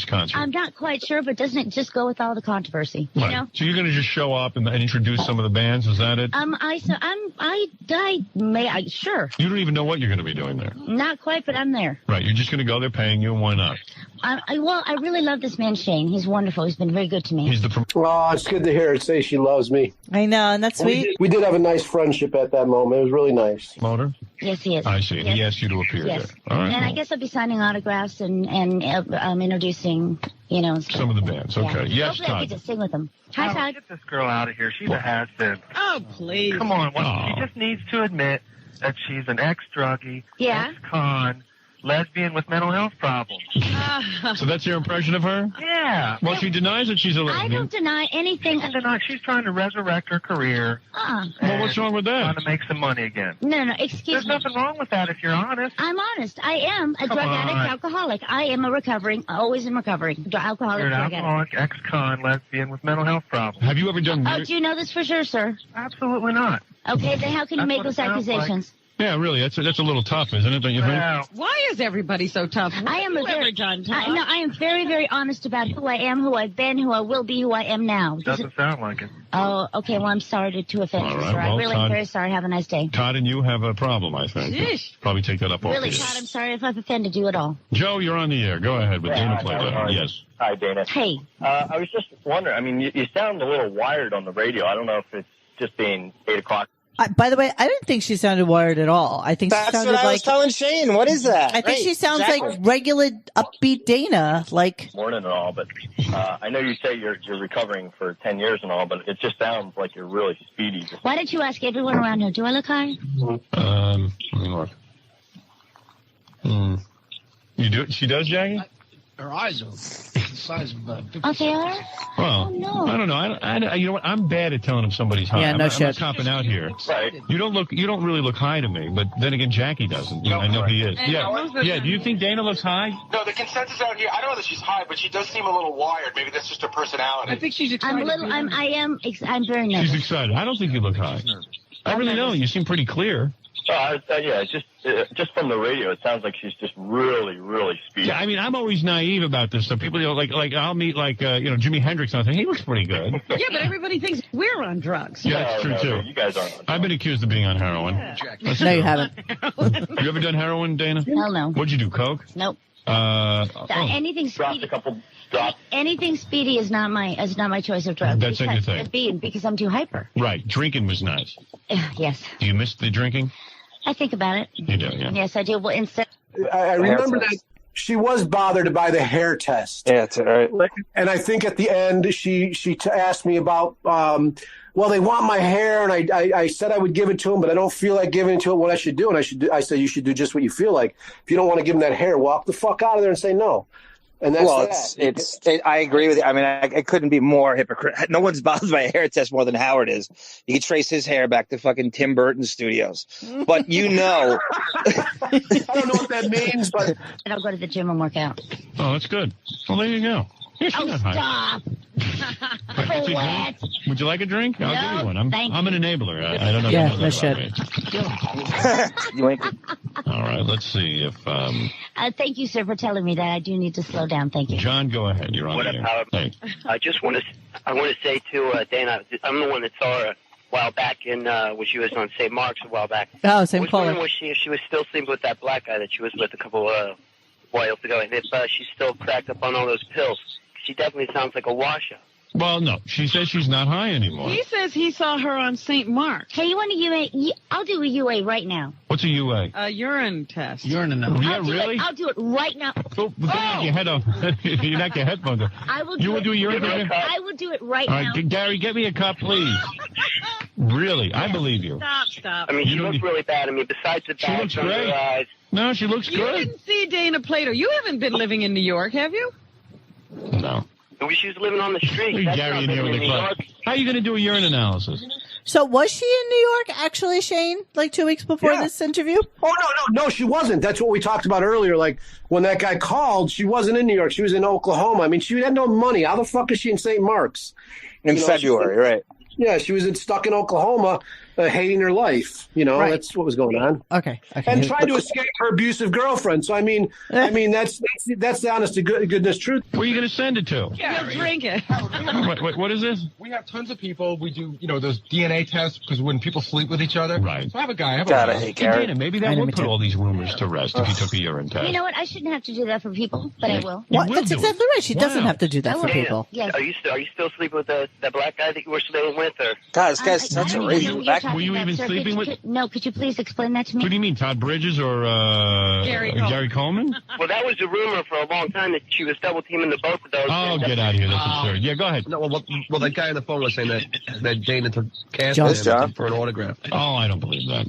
concert? I'm not quite sure, but doesn't it just go with all the controversy? Right. You know? So you're going to just show up and introduce some of the bands? Is that it? Sure. You don't even know what you're going to be doing there. Not quite, but I'm there. Right. You're just going to go there paying you, and why not? I really love this man, Shane. He's wonderful. He's been very good to me. It's good to hear her say she loves me. I know, and that's sweet. We did have a nice friendship at that moment. It was really nice. Motor? Yes, he is. I see. Yes. He asked you to appear there. All right. And I guess I'll be signing autographs and introducing, some of the bands. Okay. Yeah. Yes, Hopefully I get to sing with them. Hi, Todd. Get this girl out of here. She's a has-been. Oh, please. Come on. She just needs to admit that she's an ex-druggie, ex-con, lesbian with mental health problems. So that's your impression of her? Yeah. Well, she denies that she's a lesbian. I don't deny anything. She's trying to resurrect her career. Well, what's wrong with that? Trying to make some money again. No, excuse me. There's nothing wrong with that if you're honest. I'm honest. I am a drug addict, alcoholic. I am always in recovery. Alcoholic, you're an drug alcoholic, ex-con, lesbian with mental health problems. Have you ever done... do you know this for sure, sir? Absolutely not. Okay, then how can you make those accusations? Yeah, really, that's a little tough, isn't it? Don't you think? Why is everybody so tough? I am I am very, very honest about who I am, who I've been, who I will be, who I am now. Doesn't sound like it. Oh, okay. Well, I'm sorry to offend you, sir. I'm really very sorry. Have a nice day. Todd and you have a problem, I think. Sheesh. Probably take that up off Really, Todd, I'm sorry if I've offended you at all. Joe, you're on the air. Go ahead with Dana Plato. Yes. Hi, Dana. Hey. I was just wondering, I mean, you sound a little wired on the radio. I don't know if it's just being 8 o'clock. By the way, I didn't think she sounded wired at all. I think that's she sounded what I was telling Shane. What is that? I think she sounds like regular upbeat Dana. Morning and all, but I know you say you're recovering for 10 years and all, but it just sounds like you're really speedy. Why don't you ask everyone around here? Do I look high? Let me look. You do? She does, Jackie? Her eyes are. the size of Oh, they are? Well, no. I don't know. I you know what? I'm bad at telling if somebody's high. Yeah, no I'm shit. not copping out here. Right. You don't really look high to me, but then again, Jackie doesn't. I know he is. Yeah. Do you think Dana looks high? No, the consensus out here, I don't know that she's high, but she does seem a little wired. Maybe that's just her personality. I think she's excited. I'm very nervous. She's excited. I don't think you look high. I really don't. You seem pretty clear. Yeah, just from the radio, it sounds like she's just really, really speedy. Yeah, I mean, I'm always naive about this stuff. People, like I'll meet Jimi Hendrix, and I think he looks pretty good. Yeah, but everybody thinks we're on drugs. Yeah, that's true too. You guys aren't. I've been accused of being on heroin. Yeah. No, you haven't. You ever done heroin, Dana? Hell no. What'd you do? Coke? Nope. Anything speedy. Anything speedy is not my choice of drug. That's not your thing. Because I'm too hyper. Right. Drinking was nice. Yes. Do you miss the drinking? I think about it. You do, yeah. Yes, I do. Well, instead, I remember that she was bothered by the hair test. Yeah, that's right. And I think at the end, she asked me about, well, they want my hair, and I said I would give it to them, but I don't feel like giving it to them. What I should do, and I said you should do just what you feel like. If you don't want to give them that hair, walk the fuck out of there and say no. And that's I agree with you. I mean, I couldn't be more hypocrite. No one's bothered by a hair test more than Howard is. You can trace his hair back to fucking Tim Burton studios. But I don't know what that means, but I'll go to the gym and work out. Oh, that's good. Well, there you go. Stop. Would you like a drink? I'll give you one. I'm an enabler. I don't know. Yeah, no shit. You ain't. All right, let's see if. Thank you, sir, for telling me that. I do need to slow down. Thank you. John, go ahead. You're on What the up, air. Howard? Hey. I want to say to Dana, I'm the one that saw her a while back when she was on St. Mark's a while back. Oh, same I was caller. wondering if she was still sleeping with that black guy that she was with a couple whiles ago, and if she's still cracked up on all those pills. She definitely sounds like a washout. Well, no. She says she's not high anymore. He says he saw her on St. Mark's. Hey, you want a UA? I'll do a UA right now. What's a UA? A urine test. Urine analysis. Yeah, really? I'll do it right now. Oh, knock your head off. You knock your headphones off. I will. You will do a urine test? I will do it right All now. right, Gary, get me a cup, please. Really? I believe you. Stop. I mean, she looks really bad. I mean, besides the bags under her eyes. No, she looks You good. didn't see Dana Plato. You haven't been living in New York, have you? No. She was living on the street. That's Gary not in here with living the in New club. York. How are you going to do a urine analysis? So was she in New York, actually, Shane, like 2 weeks before this interview? Oh, no, she wasn't. That's what we talked about earlier. Like, when that guy called, she wasn't in New York. She was in Oklahoma. I mean, she had no money. How the fuck is she in St. Mark's? In February, right. Yeah, she was stuck in Oklahoma, hating her life. Right. That's what was going on. Okay. And trying to escape her abusive girlfriend. So I mean, that's the honest to goodness truth. Where are you going to send it to? Yeah, drink it. Wait, what is this? We have tons of people. We do, those DNA tests because when people sleep with each other. Right. So I have a guy. I hate Gary. Dana, maybe that would put all these rumors to rest if you took a urine test. You know what? I shouldn't have to do that for people, but I will. What? That's exactly right. She doesn't have to do that for Dana, people. Yes. Are you still sleeping with that black guy that you were staying with? Or? Guys, that's a racist. Were you even sleeping with? No, could you please explain that to me? What do you mean, Todd Bridges or Gary Coleman? Well, that was the rumor for a long time that she was double teaming the both of those. Oh, get out of here! That's absurd. Yeah, go ahead. No, well, that guy on the phone was saying that Dana took John for an autograph. Oh, I don't believe that.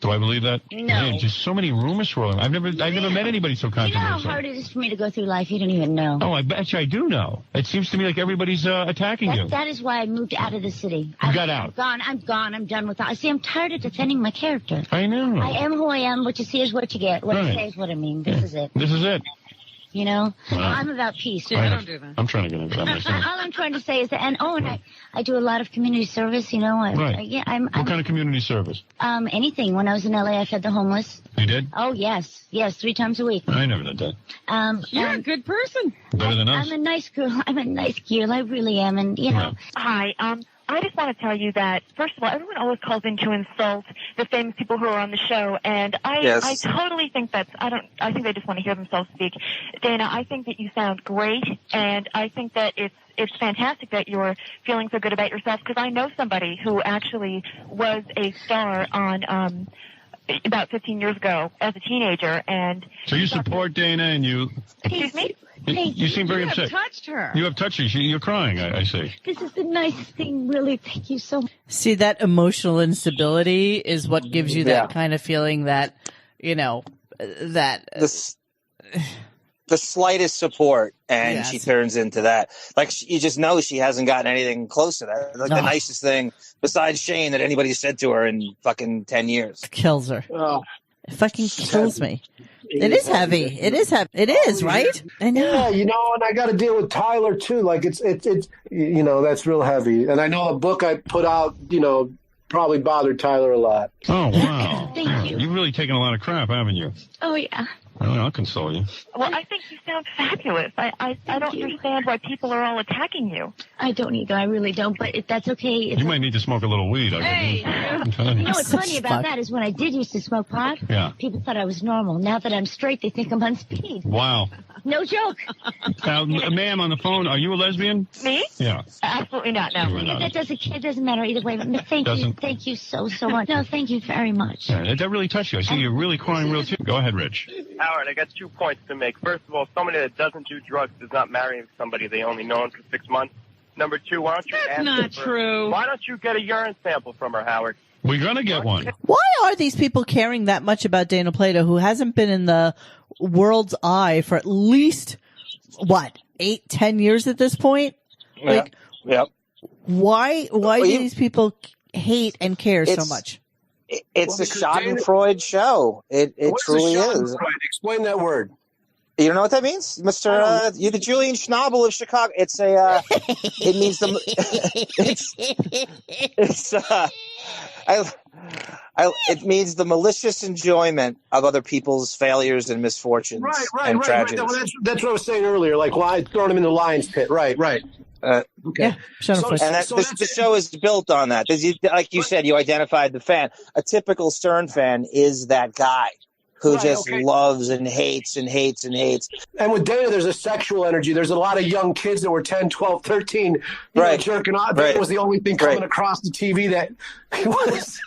Do I believe that? No. Man, just so many rumors swirling. I've never met anybody so You know how controversial. hard it is for me to go through life? You don't even know. Oh, I bet you I do know. It seems to me like everybody's attacking you. That is why I moved out of the city. You got out. I'm gone. I'm done with that. I see, I'm tired of defending my character. I know. I am who I am. What you see is what you get. What I Right. say is what I mean. This is it. This is it. You know? Wow. I'm about peace. Don't do that. I'm trying to get into that myself. All I'm trying to say is that, and I do a lot of community service, you know. Right. I'm What kind of community service? anything. When I was in LA, I fed the homeless. You did? Oh, yes, 3 times a week. I never did that. You're a good person. Better than us. I'm a nice girl. I really am, and you know. Hi. I just want to tell you that, first of all, everyone always calls in to insult the famous people who are on the show, and I totally think I think they just want to hear themselves speak. Dana, I think that you sound great, and I think that it's fantastic that you're feeling so good about yourself, because I know somebody who actually was a star on about 15 years ago as a teenager, and... So you support Dana and you... Excuse me? You seem very upset. You have touched her. You have touched her. You're crying, I see. This is the nicest thing, really. Thank you so much. See, that emotional instability is what gives you that kind of feeling that, that... the slightest support, and she turns into that. Like, you just know she hasn't gotten anything close to that. Like the nicest thing besides Shane that anybody said to her in fucking 10 years. It kills her. It fucking kills me. It is heavy. It is heavy. It is, right? I know. Yeah, you know, and I got to deal with Tyler too. Like it's you know, that's real heavy. And I know the book I put out, you know, probably bothered Tyler a lot. Oh, wow. Thank you. You've really taken a lot of crap, haven't you? Oh, yeah. I'll console you. Well, I think you sound fabulous. I don't understand why people are all attacking you. I don't either. I really don't. But that's okay. You might need to smoke a little weed. I'm telling You you. know what's funny about that is when I did used to smoke pot, people thought I was normal. Now that I'm straight, they think I'm on speed. Wow. No joke. Ma'am, on the phone, are you a lesbian? Me? Yeah. Absolutely not. No. It doesn't matter either way. But thank you so much. No, thank you very much. Yeah, that really touched you. I see you're really crying real too. Go ahead, Rich. Howard, I got 2 points to make. First of all, somebody that doesn't do drugs does not marry somebody they only known for 6 months. Number 2, why don't you That's not true. Why don't you get a urine sample from her, Howard? We're going to get one. Why are these people caring that much about Dana Plato, who hasn't been in the world's eye for at least, 8-10 years at this point? Like, why do these people hate and care so much? It's a Schadenfreude show. It truly is. Explain that word. You don't know what that means, Mr. You're the Julian Schnabel of Chicago. It's a. It means the. It means the malicious enjoyment of other people's failures and misfortunes and tragedies. Right. That's what I was saying earlier. Like, why throwing them in the lion's pit? Right. Okay. Yeah, the show is built on that. Like you said, you identified the fan. A typical Stern fan is that guy who loves and hates and hates and hates. And with Dana, there's a sexual energy. There's a lot of young kids that were 10, 12, 13, you know, jerking off. Dana was the only thing coming across the TV that was.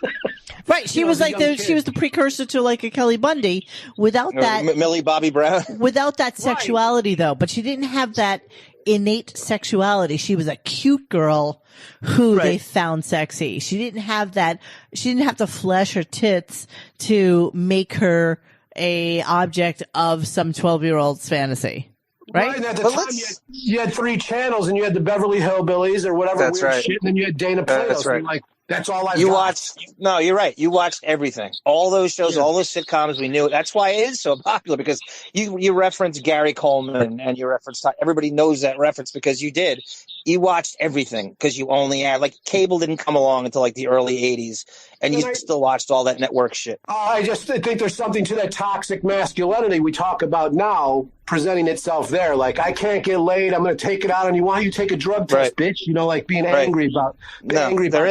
Right, she was like she was the precursor to like a Kelly Bundy. Without that, Millie Bobby Brown. Without that sexuality, though, but she didn't have that innate sexuality. She was a cute girl who they found sexy. She didn't have that. She didn't have to flesh her tits to make her a object of some 12-year-old's fantasy. Right. And at the time, you had 3 channels, and you had the Beverly Hillbillies or whatever weird shit, and then you had Dana Plato. That's right. So like, that's all I watched. No, you're right. You watched everything. All those shows, all those sitcoms. We knew it. That's why it is so popular, because you reference Gary Coleman and you reference everybody knows that reference because you did. You watched everything because you only had cable didn't come along until like the early 80s, and you still watched all that network shit. I just think there's something to that toxic masculinity we talk about now presenting itself there. Like, I can't get laid, I'm going to take it out on you. Why don't you take a drug test, bitch? You know, like being angry about the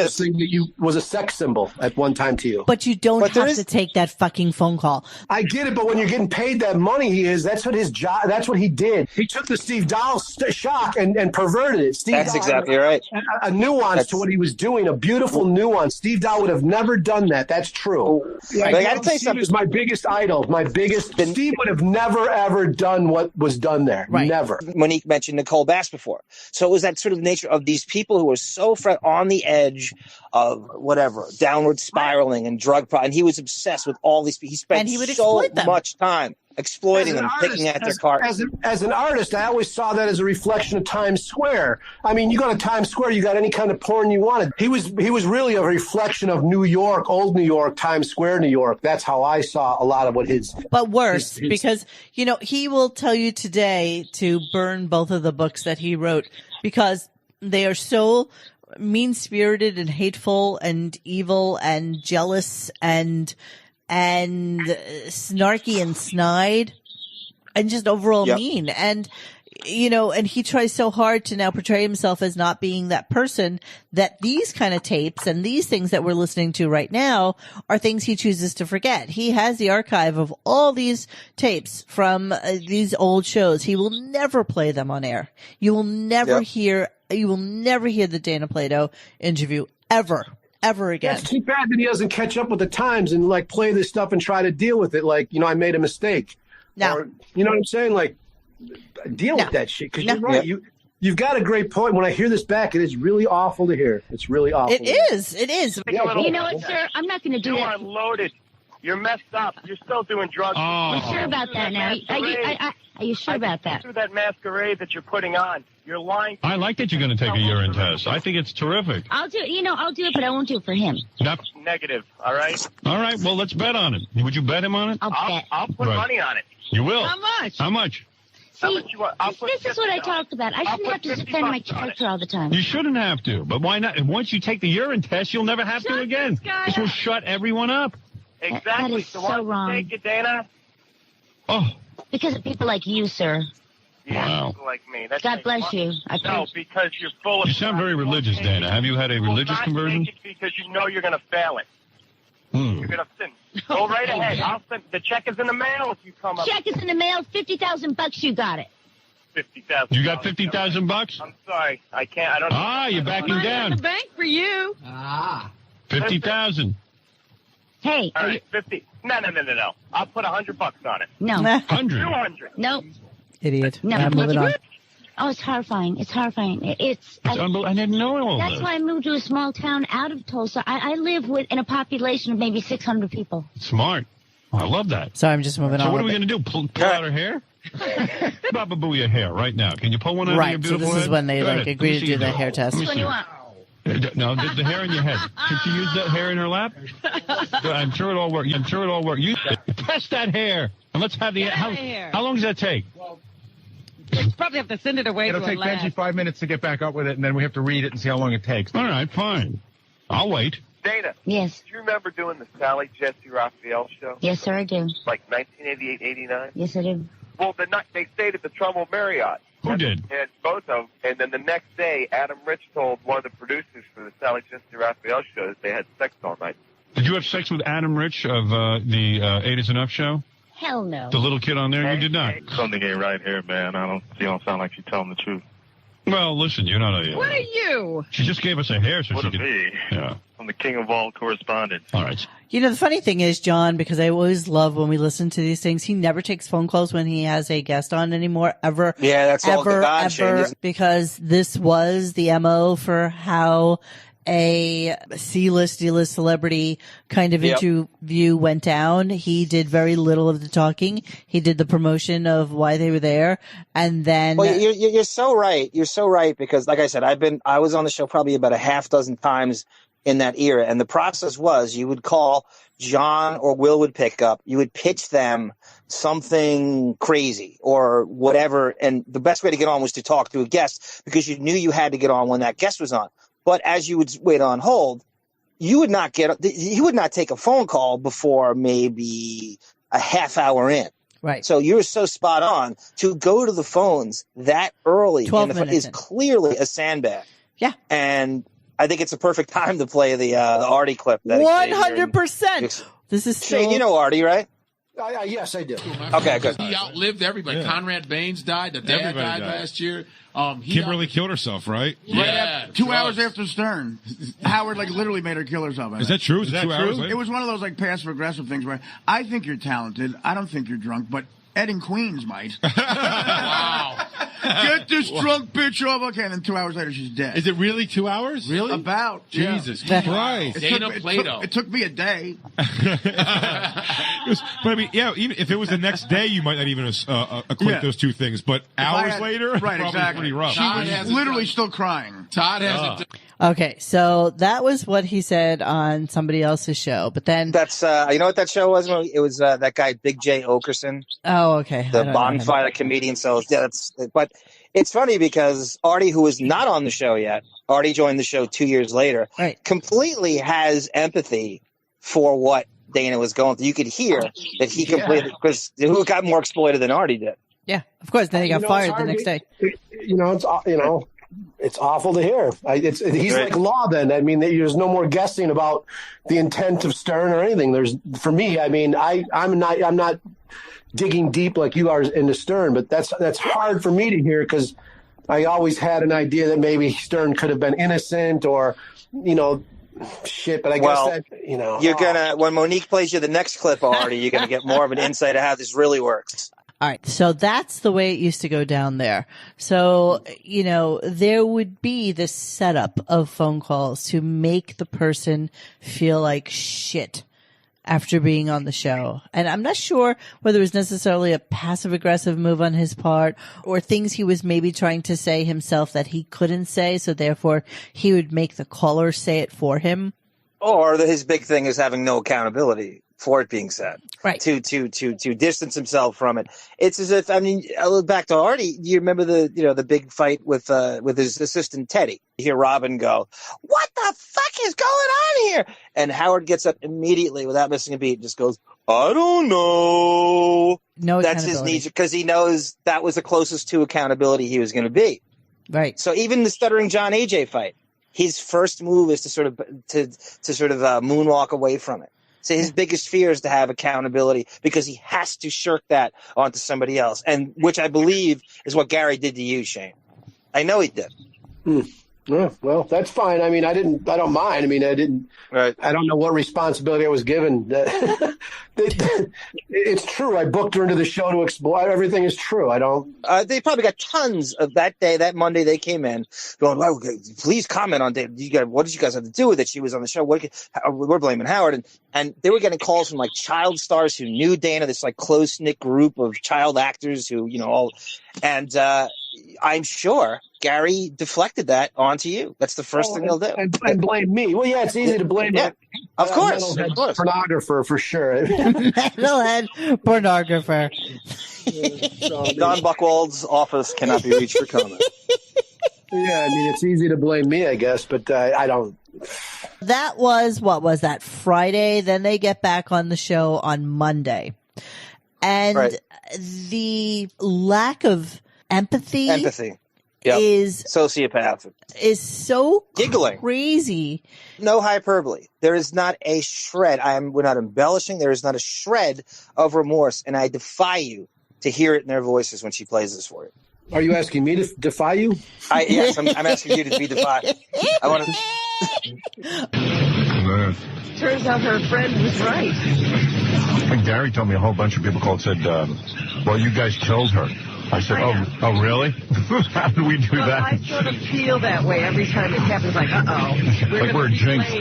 thing that you was a sex symbol at one time to you. But you don't have to take that fucking phone call. I get it, but when you're getting paid that money, that's what his job. That's what he did. He took the Steve Dahl shock and perverted it. That's exactly right. A nuance to what he was doing, a beautiful nuance. Steve Dahl would have never done that. That's true. I got to tell you something. Steve is my biggest idol. Steve would have never, ever done what was done there. Right. Never. Monique mentioned Nicole Bass before. So it was that sort of nature of these people who were so on the edge of downward spiraling and drug problem. And he was obsessed with all these people. He spent so much time exploiting them, picking at their cards. As an artist, I always saw that as a reflection of Times Square. I mean, you go to Times Square, you got any kind of porn you wanted. He was really a reflection of New York, old New York, Times Square, New York. That's how I saw a lot of what his. But worse, because he will tell you today to burn both of the books that he wrote because they are so mean-spirited and hateful and evil and jealous and snarky and snide and just overall mean. And, and he tries so hard to now portray himself as not being that person, that these kind of tapes and these things that we're listening to right now are things he chooses to forget. He has the archive of all these tapes from these old shows. He will never play them on air. You will never hear the Dana Plato interview ever again. It's too bad that he doesn't catch up with the times and play this stuff and try to deal with it. I made a mistake. No. Or, you know what I'm saying? Deal with that shit. Because you're right. You've got a great point. When I hear this back, it is really awful to hear. It's really awful. It is. Yeah, you know what, sir? I'm not going to do that. You are loaded. You're messed up. You're still doing drugs. I'm sure about that now. Are you sure about that? Through that masquerade that you're putting on, you're lying. I like that you're going to take a urine test. I think it's terrific. I'll do it, but I won't do it for him. Yep. Negative, all right? All right, well, let's bet on it. Would you bet him on it? I'll put money on it. You will? How much? How much? See, this is what I talked about. I shouldn't have to defend my character all the time. You shouldn't have to, but why not? And once you take the urine test, you'll never have to again. This will shut everyone up. Exactly. That is so wrong. Take it, Dana. Oh. Because of people like you, sir. Yeah, wow. people like me. That's God bless you. No, because you're full of... You sound very religious, Dana. Have you had a religious conversion? Take it because you know you're going to fail it. Hmm. You're going to sin. Go right ahead. I'll send... The check is in the mail if you come up. Check is in the mail. $50,000. You got it. 50,000. You got $50,000? I'm sorry. I can't. I don't... You're backing Money down. in the bank for you. 50,000. Hey. All right, 50. No. I'll put $100 on it. No. 100. 200. No. Idiot. No. Moving on. Oh, it's horrifying. It's horrifying. It's unbelievable. I didn't know all That's this. why I moved to a small town out of Tulsa. I live in a population of maybe 600 people. Smart. I love that. Sorry, I'm just moving on. So what are we going to do? Pull out her hair? Baba Boo your hair right now. Can you pull one out of your Right, so beautiful this head? is when they Go ahead. agree to do the hair test. Which one do you want? No, the hair in your head. Can she use that hair in her lap? I'm sure it all works. You press that hair, and let's have the hair. How long does that take? You probably have to send it away It'll to a take lab. Benji 5 minutes to get back up with it, and then we have to read it and see how long it takes. All right, fine. I'll wait. Dana. Yes. Do you remember doing the Sally Jesse Raphael show? Yes, sir, I do. Like 1988, 89? Yes, I do. Well, they stayed at the Trumbull Marriott. Who did? And both of them. And then the next day, Adam Rich told one of the producers for the Sally Jesse Raphael show that they had sex all night. Did you have sex with Adam Rich of the 8 is Enough show? Hell no. The little kid on there? You did not. Something ain't right here, man. You don't sound like you're telling the truth. Well, listen, you're not a... What are you? She just gave us a hair so she could... Me? Yeah. I'm the king of all correspondence. All right. You know, the funny thing is, John, because I always love when we listen to these things, he never takes phone calls when he has a guest on anymore, ever. Yeah, that's all good on, Shane, because this was the MO for how a C-list, D-list celebrity kind of interview went down. He did very little of the talking. He did the promotion of why they were there. And then... Well, you're so right. You're so right because, like I said, I was on the show probably about a half dozen times in that era. And the process was you would call, John or Will would pick up. You would pitch them something crazy or whatever. And the best way to get on was to talk to a guest because you knew you had to get on when that guest was on. But as you would wait on hold, he would not take a phone call before maybe a half hour in. Right. So you're so spot on to go to the phones that early 12 minutes is clearly a sandbag. Yeah. And I think it's a perfect time to play the Artie clip. 100%. This is Shane, you know Artie, right? Yes, I do. Okay, good. He outlived everybody. Yeah. Conrad Baines died. The dad died last year. Kimberly killed herself, right? Yeah. 2 hours after Stern, Howard literally made her kill herself. Is that true? Is that 2 hours later? It was one of those passive aggressive things where I think you're talented. I don't think you're drunk, but Ed in Queens might. Wow. Get this drunk bitch off. Okay, and then 2 hours later, she's dead. Is it really 2 hours? Really? About. Jesus Christ. Dana Plato. It took me a day. But I mean, yeah, even if it was the next day, you might not even equate those two things. But hours later, right, probably exactly. pretty rough. She was literally still crying. Todd has it. Okay, so that was what he said on somebody else's show, but then that's you know what that show was? It was that guy Big J Okerson. Oh, okay. The bonfire comedian. So yeah, but it's funny because Artie, who was not on the show yet, Artie joined the show 2 years later. Right. Completely has empathy for what Dana was going through. You could hear that he completely because who got more exploited than Artie did. Yeah, of course. Then he got fired the next day. It's awful to hear. He's like law then. I mean, there's no more guessing about the intent of Stern or anything. For me, I mean, I'm not digging deep like you are into Stern, but that's hard for me to hear because I always had an idea that maybe Stern could have been innocent or, shit. But I guess you're gonna when Monique plays you the next clip, Artie, you're gonna get more of an insight of how this really works. All right. So that's the way it used to go down there. So, there would be this setup of phone calls to make the person feel like shit. after being on the show. And I'm not sure whether it was necessarily a passive-aggressive move on his part or things he was maybe trying to say himself that he couldn't say, so therefore he would make the caller say it for him. Or his big thing is having no accountability for it being said. Right. To distance himself from it. It's as if, I mean, I look back to Artie. Do you remember the big fight with his assistant Teddy? You hear Robin go, "What the fuck is going on here?" And Howard gets up immediately without missing a beat and just goes, "I don't know." No, that's his need, because he knows that was the closest to accountability he was going to be. Right. So even the Stuttering John AJ fight, his first move is to sort of moonwalk away from it. So his biggest fear is to have accountability because he has to shirk that onto somebody else, and which I believe is what Gary did to you, Shane. I know he did. Yeah, well, that's fine. I mean, I don't mind. I mean, Right. I don't know what responsibility I was given. It's true. I booked her into the show to explore. Everything is true. I don't. They probably got tons of that day, that Monday they came in going, "Well, please comment on Dana. What did you guys have to do with it? She was on the show. We're blaming Howard." And they were getting calls from like child stars who knew Dana, this like close-knit group of child actors who, all, and I'm sure Gary deflected that onto you. That's the first thing they'll do. And blame me. Well, yeah, it's easy to blame me. Of course. Pornographer for sure. Metalhead pornographer. Don Buchwald's office cannot be reached for comment. Yeah, I mean, it's easy to blame me, I guess, but I don't. That was, what was that, Friday? Then they get back on the show on Monday. And the lack of empathy. Yep. Is sociopath. Is so giggling. Crazy. No hyperbole. There is not a shred. We're not embellishing. There is not a shred of remorse, and I defy you to hear it in their voices when she plays this for you. Are you asking me to defy you? Yes, I'm asking you to be defied. I want to. Turns out her friend was right. And Gary told me a whole bunch of people called and said, "Well, you guys killed her." I said, oh, really? How do we do that? I sort of feel that way every time it happens, like, we're jinxed.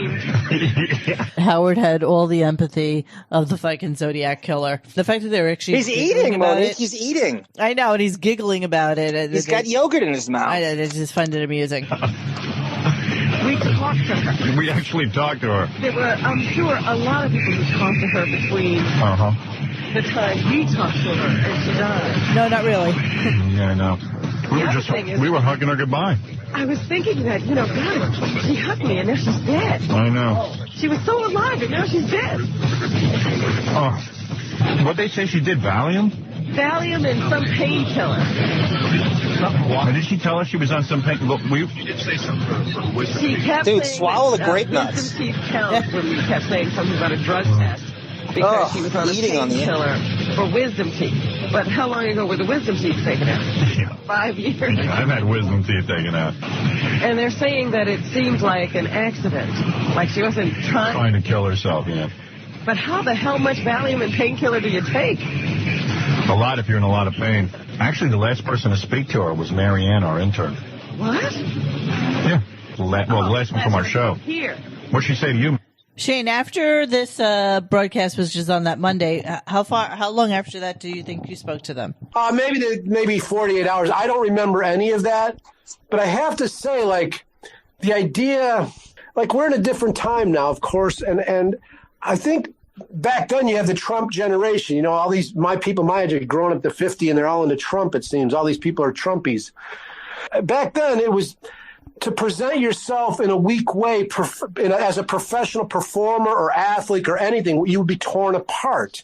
Howard had all the empathy of the fucking Zodiac killer. The fact that they're actually He's eating, Monique. He's eating. I know, and he's giggling about it. He's got yogurt in his mouth. I know, I just find it amusing. We talked to her. We actually talked to her. There were, I'm sure, a lot of people who talked to her between the time we talked to her and she died. No, not really. Yeah, I know. We were hugging her goodbye. I was thinking that, God, she hugged me and now she's dead. I know. She was so alive and now she's dead. Oh. What'd they say she did, Valium? Valium and some painkiller. Did she tell us she was on some pain? Look, she kept saying swallow the grape nuts. Wisdom teeth count when we kept saying something about a drug test. Because she was on a painkiller for wisdom teeth. But how long ago were the wisdom teeth taken out? 5 years. I've had wisdom teeth taken out. And they're saying that it seemed like an accident. Like she wasn't trying to kill herself, yeah. But how the hell much Valium and painkiller do you take? A lot if you're in a lot of pain. Actually, the last person to speak to her was Marianne, our intern. What? Yeah. The last one from our show. Here. What'd she say to you? Shane, after this broadcast was just on that Monday, how long after that do you think you spoke to them? Maybe 48 hours. I don't remember any of that, but I have to say, like, the idea, like, we're in a different time now, of course, and I think back then you have the Trump generation. All these people my age are growing up to 50, and they're all into Trump, it seems. All these people are Trumpies. Back then, it was to present yourself in a weak way as a professional performer or athlete or anything, you would be torn apart.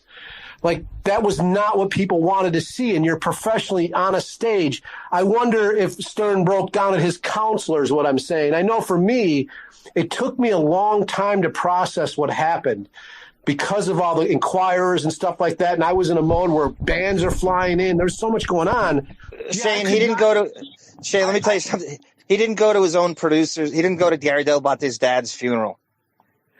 Like, that was not what people wanted to see, and you're professionally on a stage. I wonder if Stern broke down at his counselors, what I'm saying. I know for me, it took me a long time to process what happened because of all the inquirers and stuff like that, and I was in a mode where bands are flying in. There's so much going on. Shane, Shane, let me tell you something. He didn't go to his own producers. He didn't go to Gary Delbatte's dad's funeral.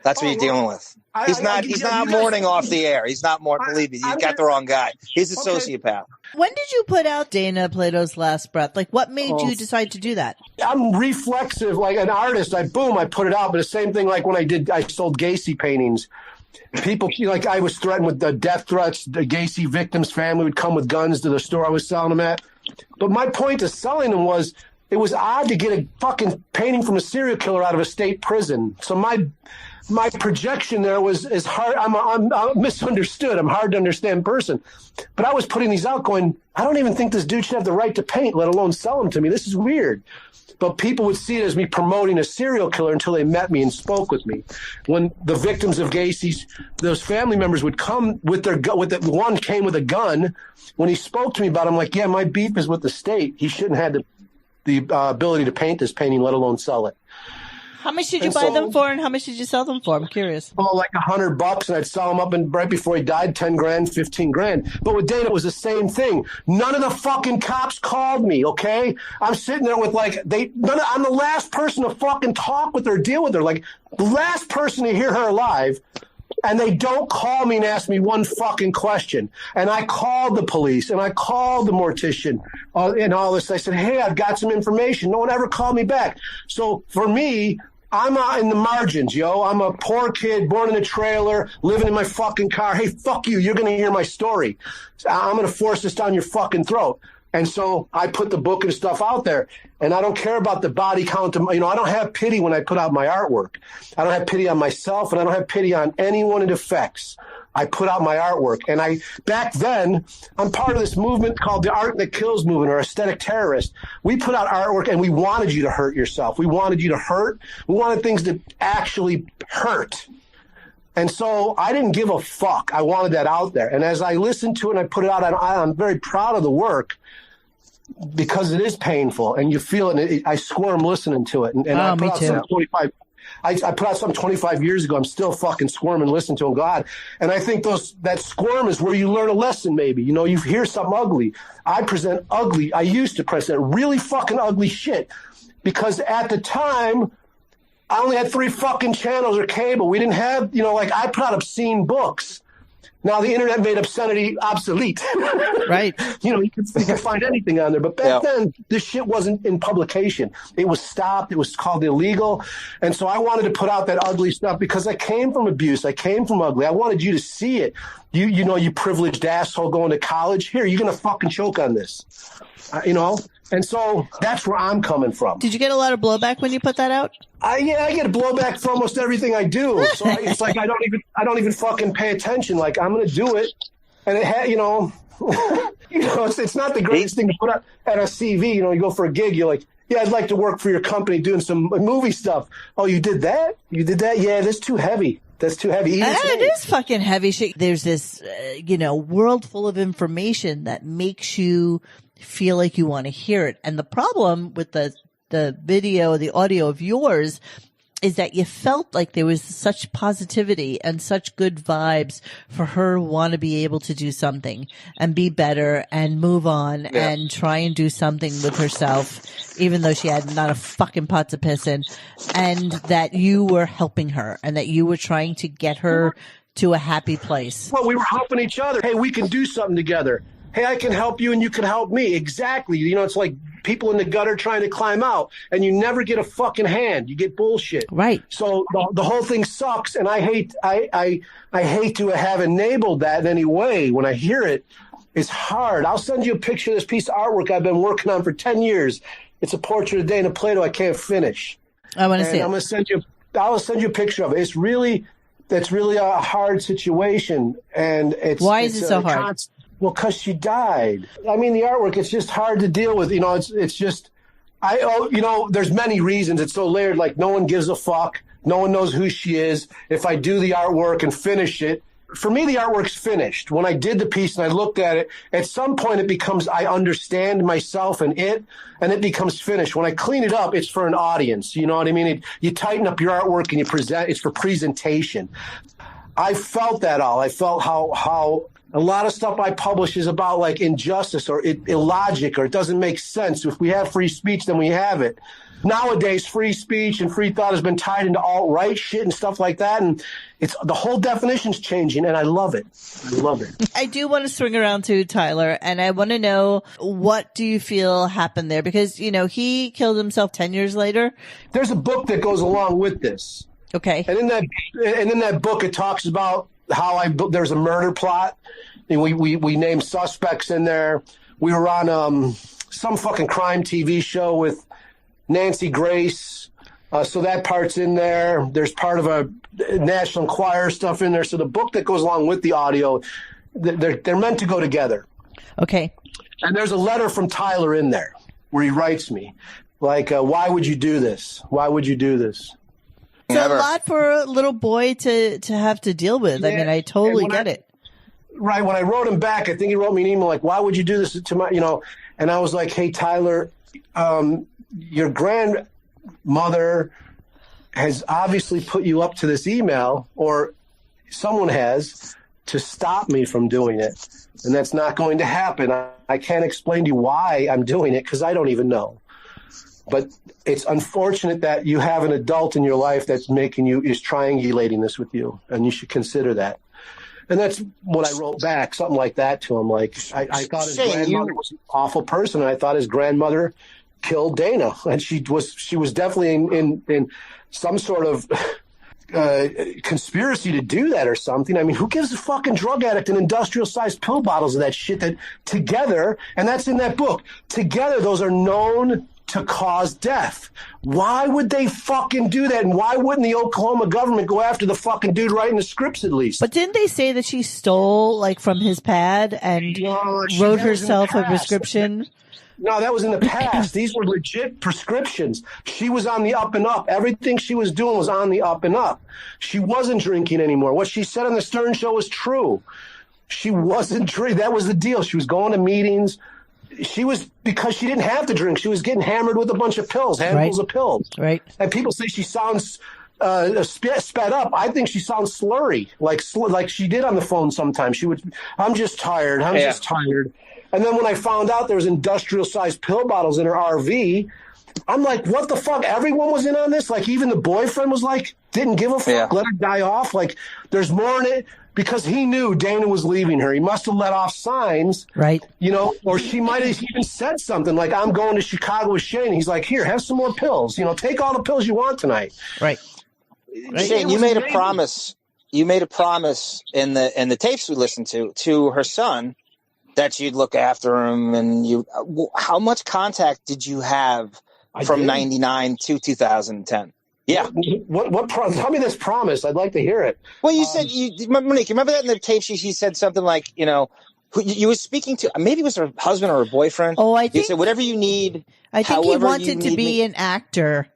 That's what you're dealing with. He's not mourning off the air. He's not mourning. Believe me, you got the wrong guy. He's a sociopath. When did you put out Dana Plato's Last Breath? Like, what made you decide to do that? I'm reflexive, like an artist. I put it out. But the same thing, like when I sold Gacy paintings. People, like I was threatened with the death threats. The Gacy victims' family would come with guns to the store I was selling them at. But my point of selling them was it was odd to get a fucking painting from a serial killer out of a state prison. So my projection there was hard. I'm misunderstood. I'm a hard to understand person. But I was putting these out going, I don't even think this dude should have the right to paint, let alone sell them to me. This is weird. But people would see it as me promoting a serial killer until they met me and spoke with me. When the victims of Gacy's, those family members would come with one came with a gun. When he spoke to me about it, I'm like, yeah, my beef is with the state. He shouldn't have the ability to paint this painting, let alone sell it. How much did you buy them for, and how much did you sell them for? I'm curious. Oh, like $100, and I'd sell them up, and right before he died, 10 grand, 15 grand. But with Dana, it was the same thing. None of the fucking cops called me. Okay, I'm sitting there with I'm the last person to fucking talk with her, deal with her, like the last person to hear her alive. And they don't call me and ask me one fucking question. And I called the police and I called the mortician and all this. I said, hey, I've got some information. No one ever called me back. So for me, I'm in the margins, yo. I'm a poor kid born in a trailer, living in my fucking car. Hey, fuck you. You're going to hear my story. I'm going to force this down your fucking throat. And so I put the book and stuff out there, and I don't care about the body count. I don't have pity when I put out my artwork. I don't have pity on myself, and I don't have pity on anyone it affects. I put out my artwork. And back then, I'm part of this movement called the Art That Kills movement, or aesthetic terrorist. We put out artwork and we wanted you to hurt yourself. We wanted you to hurt. We wanted things to actually hurt. And so I didn't give a fuck. I wanted that out there. And as I listened to it and I put it out, I'm very proud of the work because it is painful and you feel it. And I squirm listening to it. And I put out some 25. I put out something 25 years ago. I'm still fucking squirming, listening to him. God. And I think that squirm is where you learn a lesson, maybe. You know, you hear something ugly. I present ugly. I used to present really fucking ugly shit because at the time, I only had 3 fucking channels or cable. We didn't have, I put out obscene books. Now the internet made obscenity obsolete. Right. You can find anything on there. But back then, this shit wasn't in publication. It was stopped. It was called illegal. And so I wanted to put out that ugly stuff because I came from abuse. I came from ugly. I wanted you to see it. You privileged asshole going to college. Here, you're going to fucking choke on this. And so that's where I'm coming from. Did you get a lot of blowback when you put that out? I get a blowback for almost everything I do. So it's like I don't even fucking pay attention. Like I'm going to do it, and it had it's not the greatest thing to put up at a CV. You go for a gig, you're like, yeah, I'd like to work for your company doing some movie stuff. Oh, you did that? You did that? Yeah, that's too heavy. That's too heavy. It is fucking heavy shit. There's this, world full of information that makes you feel like you want to hear it. And the problem with the video, the audio of yours is that you felt like there was such positivity and such good vibes for her to want to be able to do something and be better and move on and try and do something with herself, even though she had not a fucking pot to piss in, and that you were helping her and that you were trying to get her to a happy place. Well, we were helping each other. Hey, we can do something together. Hey, I can help you and you can help me. Exactly. It's like people in the gutter trying to climb out and you never get a fucking hand. You get bullshit. Right. So the whole thing sucks. And I hate to have enabled that in any way. When I hear it, it's hard. I'll send you a picture of this piece of artwork I've been working on for 10 years. It's a portrait of Dana Plato I can't finish. I want to see it. I'll send you a picture of it. That's really a hard situation. And why is it so hard? Well, because she died. I mean, the artwork, it's just hard to deal with. It's just, there's many reasons. It's so layered, like no one gives a fuck. No one knows who she is. If I do the artwork and finish it, for me, the artwork's finished. When I did the piece and I looked at it, at some point it becomes, I understand myself and it becomes finished. When I clean it up, it's for an audience. You know what I mean? You tighten up your artwork and you present, it's for presentation. I felt that all. I felt how a lot of stuff I publish is about like injustice or illogic or it doesn't make sense. If we have free speech, then we have it. Nowadays, free speech and free thought has been tied into alt-right shit and stuff like that. And it's the whole definition's changing, and I love it. I love it. I do want to swing around to Tyler, and I want to know, what do you feel happened there? Because, he killed himself 10 years later. There's a book that goes along with this. Okay. And in that book, it talks about how there's a murder plot, and we named suspects in there. We were on some fucking crime TV show with Nancy Grace, so that part's in there. There's part of a National Enquirer stuff in there. So the book that goes along with the audio, they're meant to go together. Okay. And there's a letter from Tyler in there where he writes me, like, why would you do this? Why would you do this? It's a lot for a little boy to have to deal with. Yeah, I mean, I totally get it. Right. When I wrote him back, I think he wrote me an email like, why would you do this to my, and I was like, hey, Tyler, your grandmother has obviously put you up to this email, or someone has, to stop me from doing it. And that's not going to happen. I can't explain to you why I'm doing it because I don't even know. But it's unfortunate that you have an adult in your life that's is triangulating this with you, and you should consider that. And that's what I wrote back, something like that to him. Like, I thought his grandmother was an awful person, and I thought his grandmother killed Dana, and she was definitely in some sort of conspiracy to do that or something. I mean, who gives a fucking drug addict an industrial-sized pill bottles of that shit that together, and that's in that book, together those are known to cause death? Why would they fucking do that? And why wouldn't the Oklahoma government go after the fucking dude writing the scripts at least? But didn't they say that she stole from his pad and wrote herself a prescription? No, that was in the past. These were legit prescriptions. She was on the up and up. Everything she was doing was on the up and up. She wasn't drinking anymore. What she said on the Stern Show was true. She wasn't drinking. That was the deal. She was going to meetings. Because she didn't have to drink. She was getting hammered with a bunch of pills, handfuls of pills. Right. And people say she sounds sped up. I think she sounds slurry, like she did on the phone sometimes. She would, I'm just tired. Just tired. And then when I found out there was industrial-sized pill bottles in her RV, I'm like, what the fuck? Everyone was in on this? Like, even the boyfriend was like, didn't give a fuck, let her die off. Like, there's more in it. Because he knew Dana was leaving her. He must have let off signs. Right. Or she might have even said something like, I'm going to Chicago with Shane. He's like, here, have some more pills. Take all the pills you want tonight. Right. Shane, you made a promise. You made a promise in the tapes we listened to her son that you'd look after him. And how much contact did you have from 99 to 2010? Yeah. What tell me this promise. I'd like to hear it. Well, you said, Monique, remember that in the tape she said something like, who you were speaking to, maybe it was her husband or her boyfriend. Oh, I think. You said, whatever you need. I think he wanted to be an actor.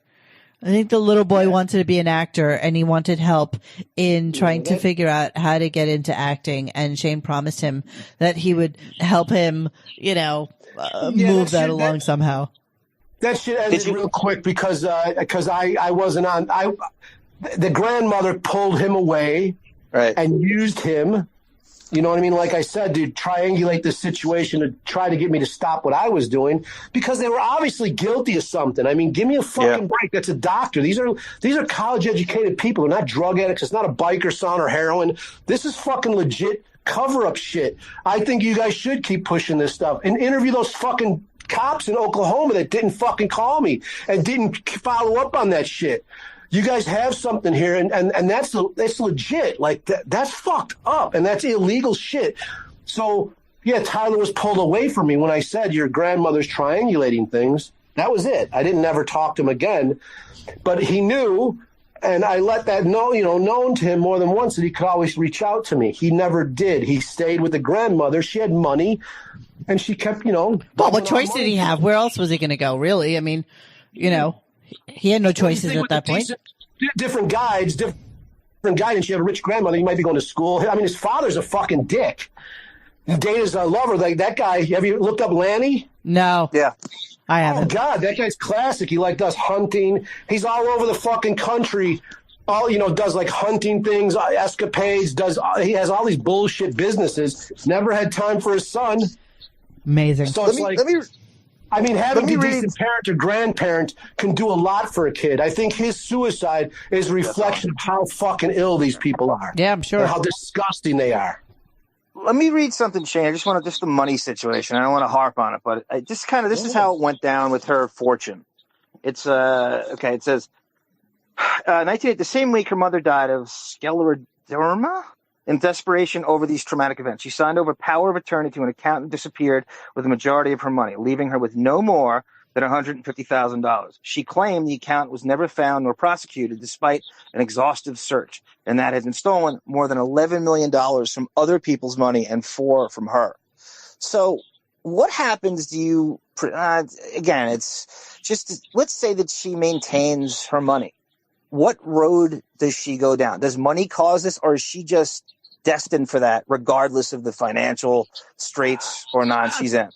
I think the little boy wanted to be an actor, and he wanted help in trying to figure out how to get into acting. And Shane promised him that he would help him, move that along somehow. That shit ended real quick because I wasn't on. The grandmother pulled him away, right, and used him. You know what I mean? Like I said, to triangulate the situation to try to get me to stop what I was doing because they were obviously guilty of something. I mean, give me a fucking break. That's a doctor. These are college educated people. They're not drug addicts. It's not a biker son or heroin. This is fucking legit cover up shit. I think you guys should keep pushing this stuff and interview those fucking cops in Oklahoma that didn't fucking call me and didn't follow up on that shit. You guys have something here, and that's legit. Like that's fucked up, and that's illegal shit. So yeah, Tyler was pulled away from me when I said your grandmother's triangulating things. That was it. I didn't ever talk to him again, but he knew, and I let that known to him more than once that he could always reach out to me. He never did. He stayed with the grandmother. She had money. And she kept, Well, what choice did he have? Where else was he going to go, really? I mean, he had no choices at that point. Different guidance. You have a rich grandmother. You might be going to school. I mean, his father's a fucking dick. Dana's a lover. Like that guy. Have you looked up Lanny? No. Yeah. I haven't. Oh, God, that guy's classic. He does hunting. He's all over the fucking country. Does hunting things, escapades, he has all these bullshit businesses. Never had time for his son. Amazing. So having a decent parent or grandparent can do a lot for a kid. I think his suicide is a reflection of how fucking ill these people are. Yeah, I'm sure. And how disgusting they are. Let me read something, Shane. I just want the money situation. I don't want to harp on it, but this is how it went down with her fortune. It's okay. It says, 1980, the same week her mother died of scleroderma. In desperation over these traumatic events, she signed over power of attorney to an accountant, disappeared with the majority of her money, leaving her with no more than $150,000. She claimed the accountant was never found nor prosecuted despite an exhaustive search, and that had been stolen more than $11 million from other people's money and $4 from her. So what happens again, it's just, let's say that she maintains her money. What road does she go down? Does money cause this, or is she just destined for that, regardless of the financial straits or not she's in?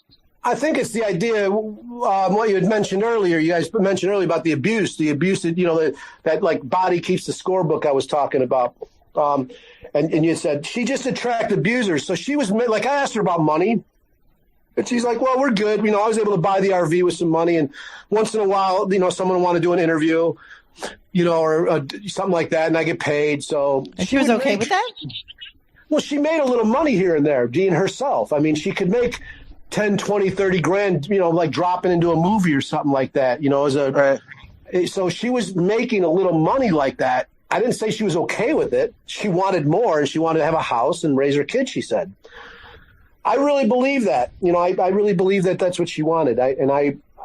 I think it's the idea, what you had mentioned earlier. You guys mentioned earlier about the abuse that, that like body keeps the scorebook I was talking about. And you said she just attracted abusers. So she was like, I asked her about money. And she's like, well, we're good. I was able to buy the RV with some money. And once in a while, someone will want to do an interview, or something like that. And I get paid. So and she was okay with that? Well, she made a little money here and there, Dean herself. I mean, she could make 10, 20, 30 grand, like dropping into a movie or something like that, So she was making a little money like that. I didn't say she was okay with it. She wanted more, and she wanted to have a house and raise her kids, she said. I really believe that. I really believe that that's what she wanted.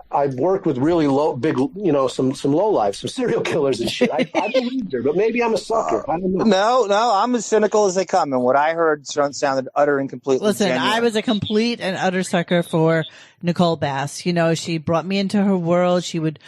I've worked with really some low lives, some serial killers and shit. I believed her, but maybe I'm a sucker. I don't know. No, I'm as cynical as they come. And what I heard sounded utter and completely genuine. I was a complete and utter sucker for Nicole Bass. She brought me into her world. She would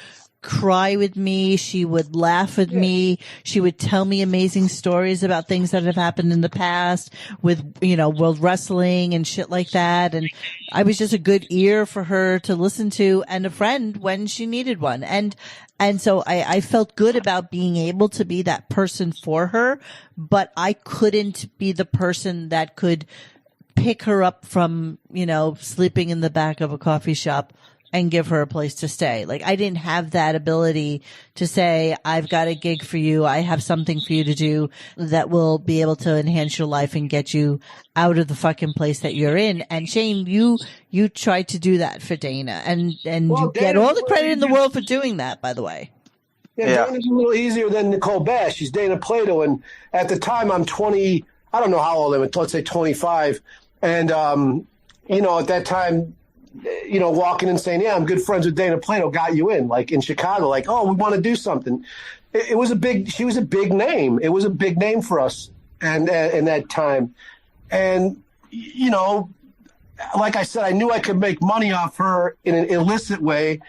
cry with me. She would laugh with me. She would tell me amazing stories about things that have happened in the past with, world wrestling and shit like that. And I was just a good ear for her to listen to and a friend when she needed one. And so I felt good about being able to be that person for her, but I couldn't be the person that could pick her up from, sleeping in the back of a coffee shop and give her a place to stay. Like, I didn't have that ability to say, I've got a gig for you. I have something for you to do that will be able to enhance your life and get you out of the fucking place that you're in. And Shane, you tried to do that for Dana, and you get all the credit in the world for doing that, by the way. Yeah, Dana's a little easier than Nicole Bass. She's Dana Plato. And at the time I'm 20, I don't know how old I am, let's say 25. And, at that time, walking and saying, yeah, I'm good friends with Dana Plato, got you in, like in Chicago, like, oh, we want to do something. She was a big name. It was a big name for us. And in that time. And, like I said, I knew I could make money off her in an illicit way,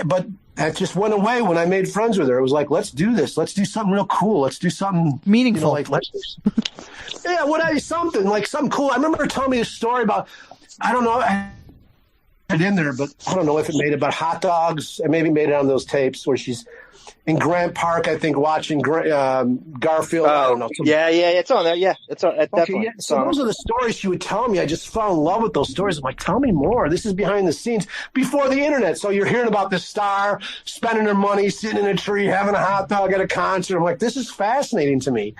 but that just went away when I made friends with her. It was like, let's do this. Let's do something real cool. Let's do something meaningful. Something cool. I remember her telling me a story about, I don't know, in there, but I don't know if it made it about hot dogs. It maybe made it on those tapes where she's in Grant Park, I think, watching Garfield. Oh, I don't know. Yeah, it's on there. Yeah, it's on. Okay, yeah. So those are the stories she would tell me. I just fell in love with those stories. I'm like, tell me more. This is behind the scenes before the internet. So you're hearing about this star spending her money, sitting in a tree, having a hot dog at a concert. I'm like, this is fascinating to me.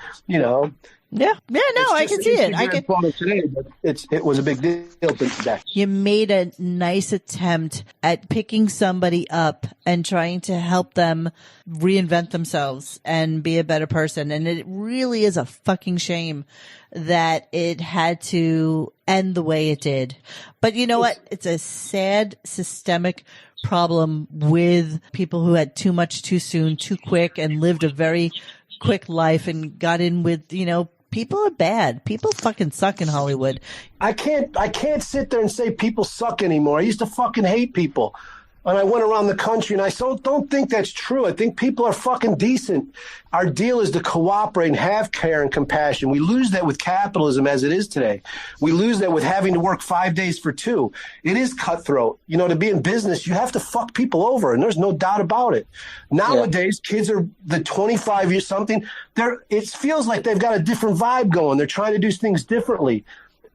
Yeah, no, I can see it. Today, but it was a big deal back. You made a nice attempt at picking somebody up and trying to help them reinvent themselves and be a better person. And it really is a fucking shame that it had to end the way it did. But you know what? It's a sad systemic problem with people who had too much too soon, too quick, and lived a very quick life and got in with, people are bad. People fucking suck in Hollywood. I can't sit there and say people suck anymore. I used to fucking hate people. And I went around the country, and I don't think that's true. I think people are fucking decent. Our deal is to cooperate and have care and compassion. We lose that with capitalism as it is today. We lose that with having to work 5 days for 2. It is cutthroat. To be in business, you have to fuck people over, and there's no doubt about it. Nowadays, kids are the 25 years something. It feels like they've got a different vibe going. They're trying to do things differently.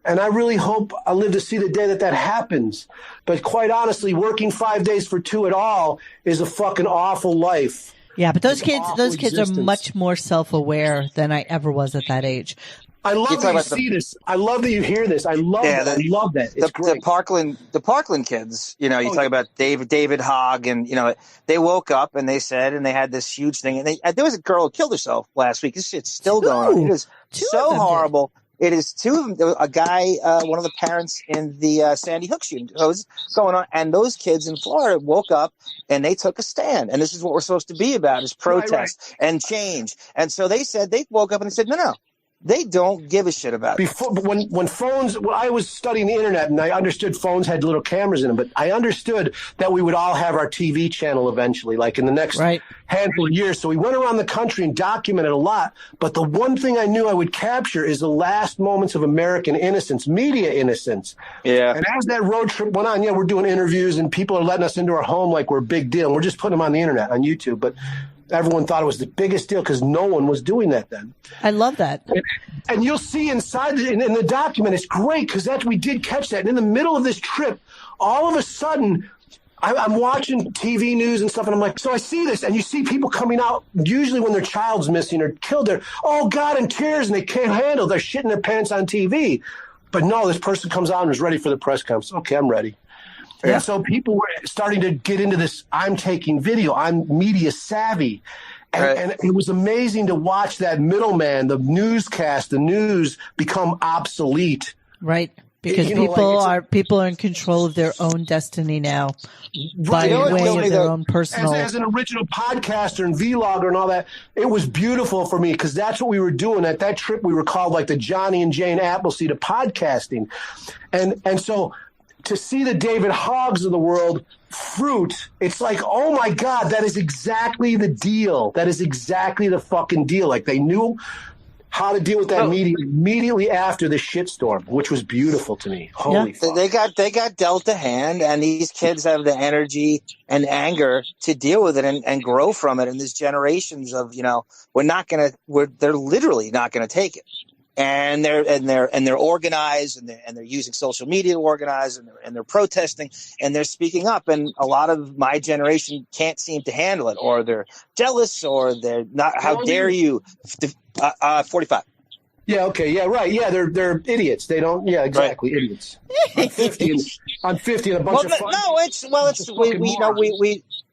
And I really hope I live to see the day that happens. But quite honestly, working 5 days for 2 at all is a fucking awful life. Yeah, but those kids are much more self-aware than I ever was at that age. I love that you see this. I love that you hear this. I love that. I love that. It's great. The Parkland kids, you know, you talk about David Hogg, and, you know, they woke up and they said, and they had this huge thing. And there was a girl who killed herself last week. This shit's still going on. It is so horrible. It is two of them. There was a guy, one of the parents in the Sandy Hook shooting. So it was going on. And those kids in Florida woke up and they took a stand. And this is what we're supposed to be about, is protest and change. And so they said, they woke up and said, no. They don't give a shit about it. When phones, I was studying the internet and I understood phones had little cameras in them, but I understood that we would all have our TV channel eventually, like in the next handful of years. So we went around the country and documented a lot. But the one thing I knew I would capture is the last moments of American innocence, media innocence. Yeah. And as that road trip went on, we're doing interviews and people are letting us into our home like we're a big deal. And we're just putting them on the internet, on YouTube. But everyone thought it was the biggest deal because no one was doing that then. I love that. And you'll see inside in the document, it's great because we did catch that. And in the middle of this trip, all of a sudden, I'm watching TV news and stuff, and I'm like, so I see this, and you see people coming out, usually when their child's missing or killed, they're, oh, God, in tears, and they can't handle, they're shitting their pants on TV. But no, this person comes out and is ready for the press conference. Okay, I'm ready. Yeah. And so people were starting to get into this, I'm taking video, I'm media savvy. And it was amazing to watch that middleman, the newscast, the news become obsolete. Right. Because people are in control of their own destiny now by way of their own personal. As an original podcaster and vlogger and all that, it was beautiful for me because that's what we were doing. At that trip, we were called like the Johnny and Jane Appleseed of podcasting. And so to see the David Hoggs of the world fruit, it's like, oh my God, that is exactly the deal. That is exactly the fucking deal. Like they knew how to deal with that immediately after the shitstorm, which was beautiful to me. Holy fuck. They got dealt a hand, and these kids have the energy and anger to deal with it and grow from it. And there's generations of, they're literally not gonna take it. And they're organized, and they're using social media to organize, and they're protesting, and they're speaking up. And a lot of my generation can't seem to handle it, or they're jealous, or they're not. How dare you? 45. Yeah. Okay. Yeah. Right. Yeah. They're idiots. They don't. Yeah. Exactly. Right. Idiots. I'm 50 and a bunch of fun. No.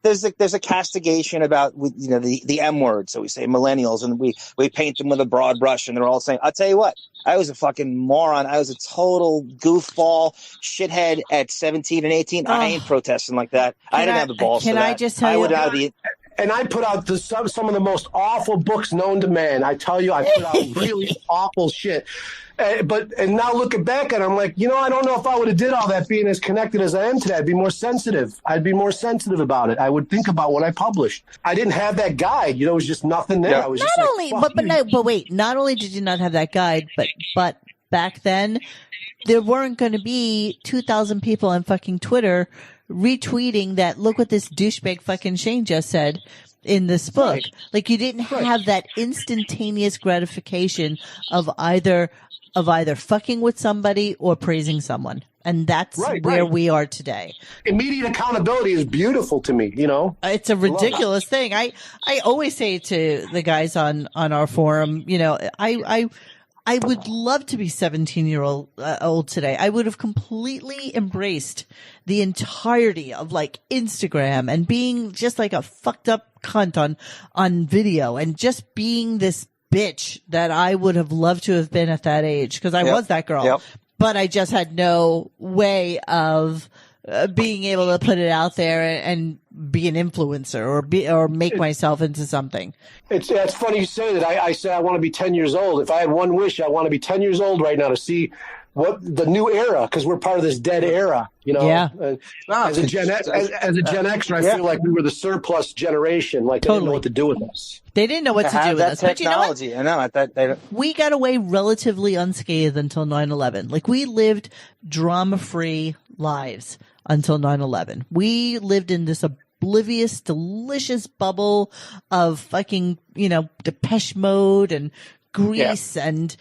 There's a castigation about the M word. So we say millennials, and we paint them with a broad brush, and they're all saying, "I'll tell you what, I was a fucking moron. I was a total goofball shithead at 17 and 18. I ain't protesting like that. I didn't have the balls for that. I just tell you? And I put out some of the most awful books known to man. I tell you, I put out really awful shit. And now looking back at it, I'm like, I don't know if I would have did all that being as connected as I am today. I'd be more sensitive. About it. I would think about what I published. I didn't have that guide. It was just nothing there. I was but wait, not only did you not have that guide, but back then there weren't going to be 2,000 people on fucking Twitter retweeting that, look what this douchebag fucking Shane just said in this book. Right. Like you didn't have that instantaneous gratification of either fucking with somebody or praising someone. And that's where we are today. Immediate accountability is beautiful to me, It's a ridiculous thing. I always say to the guys on our forum, I would love to be 17-year-old today. I would have completely embraced the entirety of like Instagram and being just like a fucked up cunt on video and just being this bitch that I would have loved to have been at that age because I was that girl. Yep. But I just had no way of being able to put it out there and be an influencer or make myself into something. It's funny you say that. I say I want to be 10 years old. If I had one wish, I want to be 10 years old right now to see what the new era, because we're part of this dead era, Yeah. As a Gen Xer, I feel like we were the surplus generation. Like they didn't know what to do with us. They didn't know what to do with us. Technology. But I know. We got away relatively unscathed until 9/11. Like we lived drama-free lives until 9/11. We lived in this oblivious, delicious bubble of fucking, Depeche Mode and Grease and,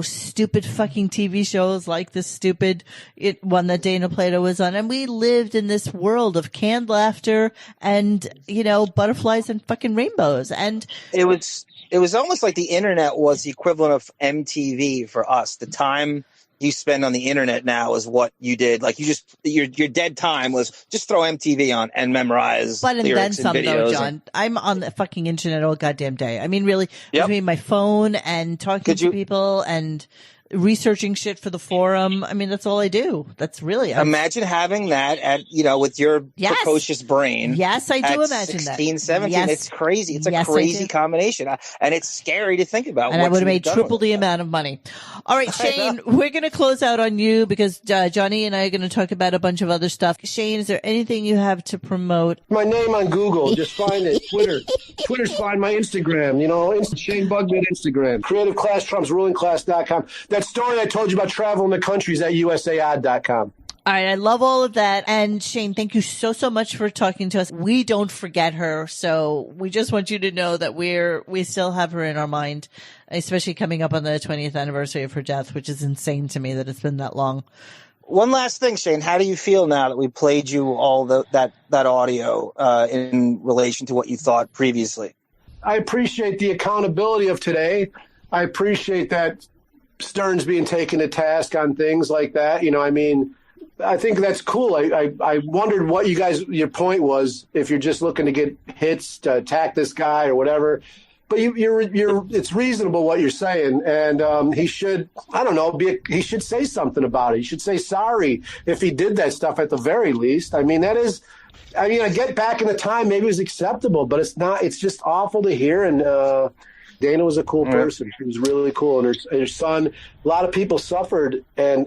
stupid fucking TV shows like this stupid one that Dana Plato was on. And we lived in this world of canned laughter and, butterflies and fucking rainbows. And it was almost like the internet was the equivalent of MTV for us. The time you spend on the internet now is what you did. Like your dead time was just throw MTV on and memorize lyrics and videos. Though, John. I'm on the fucking internet all goddamn day. I mean, really, between my phone and talking to people and researching shit for the forum. I mean, that's all I do. That's really imagine having that at with your precocious brain. Yes, I do imagine 16, that. 17. Yes. It's crazy. It's a crazy combination, and it's scary to think about. And I would have made triple the amount of money. All right, Shane, we're going to close out on you because Johnny and I are going to talk about a bunch of other stuff. Shane, is there anything you have to promote? My name on Google. Just find it. Twitter's fine. My Instagram. Shane Bugbee at Instagram. Creative Class Trumps rulingclass.com. That story I told you about traveling the countries at USAOdd.com. All right. I love all of that. And Shane, thank you so much for talking to us. We don't forget her. So we just want you to know that we still have her in our mind, especially coming up on the 20th anniversary of her death, which is insane to me that it's been that long. One last thing, Shane, how do you feel now that we played you all that audio in relation to what you thought previously? I appreciate the accountability of today. I appreciate that Stern's being taken to task on things like that. I think that's cool. I wondered what your point was, if you're just looking to get hits to attack this guy or whatever. But it's reasonable what you're saying. And he should, I don't know, he should say something about it. He should say sorry if he did that stuff at the very least. I get back in the time, maybe it was acceptable, but it's not. It's just awful to hear. And Dana was a cool person. She was really cool. And her son, a lot of people suffered. And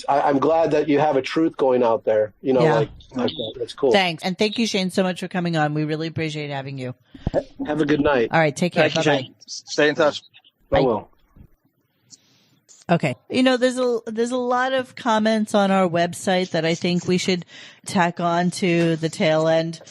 I'm glad that you have a truth going out there, like that. That's cool. Thanks. And thank you, Shane, so much for coming on. We really appreciate having you. Have a good night. All right. Take care. Thank you, Shane. Stay in touch. I will. Okay. There's a lot of comments on our website that I think we should tack on to the tail end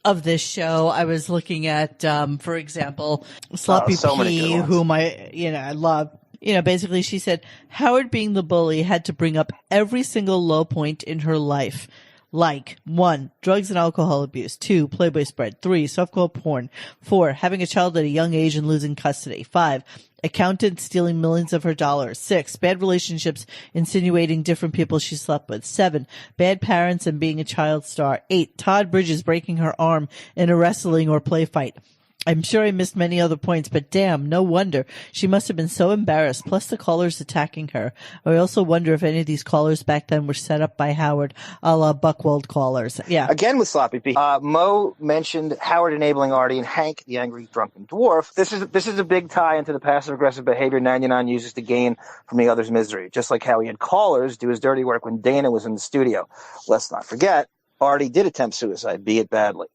of this show. I was looking at, for example, Sloppy P, whom I love. Basically she said, Howard being the bully had to bring up every single low point in her life. Like 1, drugs and alcohol abuse. 2, Playboy spread. 3, softcore porn. 4, having a child at a young age and losing custody. 5, accountant stealing millions of her dollars. 6, bad relationships insinuating different people she slept with. 7, bad parents and being a child star. 8, Todd Bridges breaking her arm in a wrestling or play fight. I'm sure I missed many other points, but damn, no wonder. She must have been so embarrassed, plus the callers attacking her. I also wonder if any of these callers back then were set up by Howard, a la Buchwald callers. Yeah. Again with Sloppy P. Mo mentioned Howard enabling Artie and Hank, the angry drunken dwarf. This is a big tie into the passive-aggressive behavior 99 uses to gain from the other's misery, just like how he had callers do his dirty work when Dana was in the studio. Let's not forget, Artie did attempt suicide, be it badly.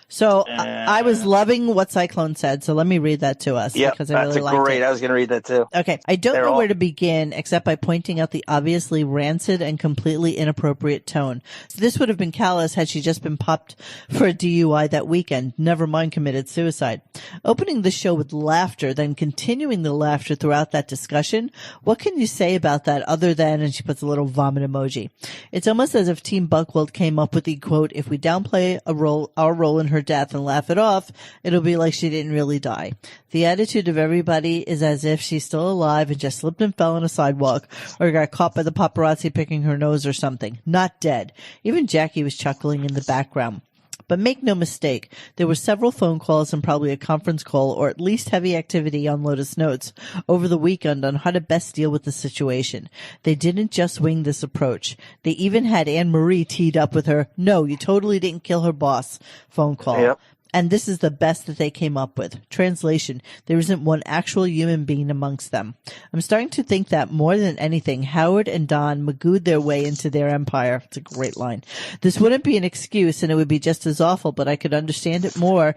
So I was loving what Cyclone said. So let me read that to us. Yeah, because I really liked great. it. I was going to read that too. Okay. I don't know where to begin except by pointing out the obviously rancid and completely inappropriate tone. So this would have been callous had she just been popped for a DUI that weekend, never mind committed suicide. Opening the show with laughter, then continuing the laughter throughout that discussion. What can you say about that other than, and she puts a little vomit emoji. It's almost as if Team Buchwald came up with the quote, if we downplay our role in her death and laugh it off, it'll be like she didn't really die. The attitude of everybody is as if she's still alive and just slipped and fell on a sidewalk or got caught by the paparazzi picking her nose or something. Not dead. Even Jackie was chuckling in the background. But make no mistake, there were several phone calls and probably a conference call or at least heavy activity on Lotus Notes over the weekend on how to best deal with the situation. They didn't just wing this approach. They even had Anne-Marie teed up with her, no, you totally didn't kill her boss phone call. Yep. And this is the best that they came up with. Translation, there isn't one actual human being amongst them. I'm starting to think that more than anything, Howard and Don magooed their way into their empire. It's a great line. This wouldn't be an excuse and it would be just as awful, but I could understand it more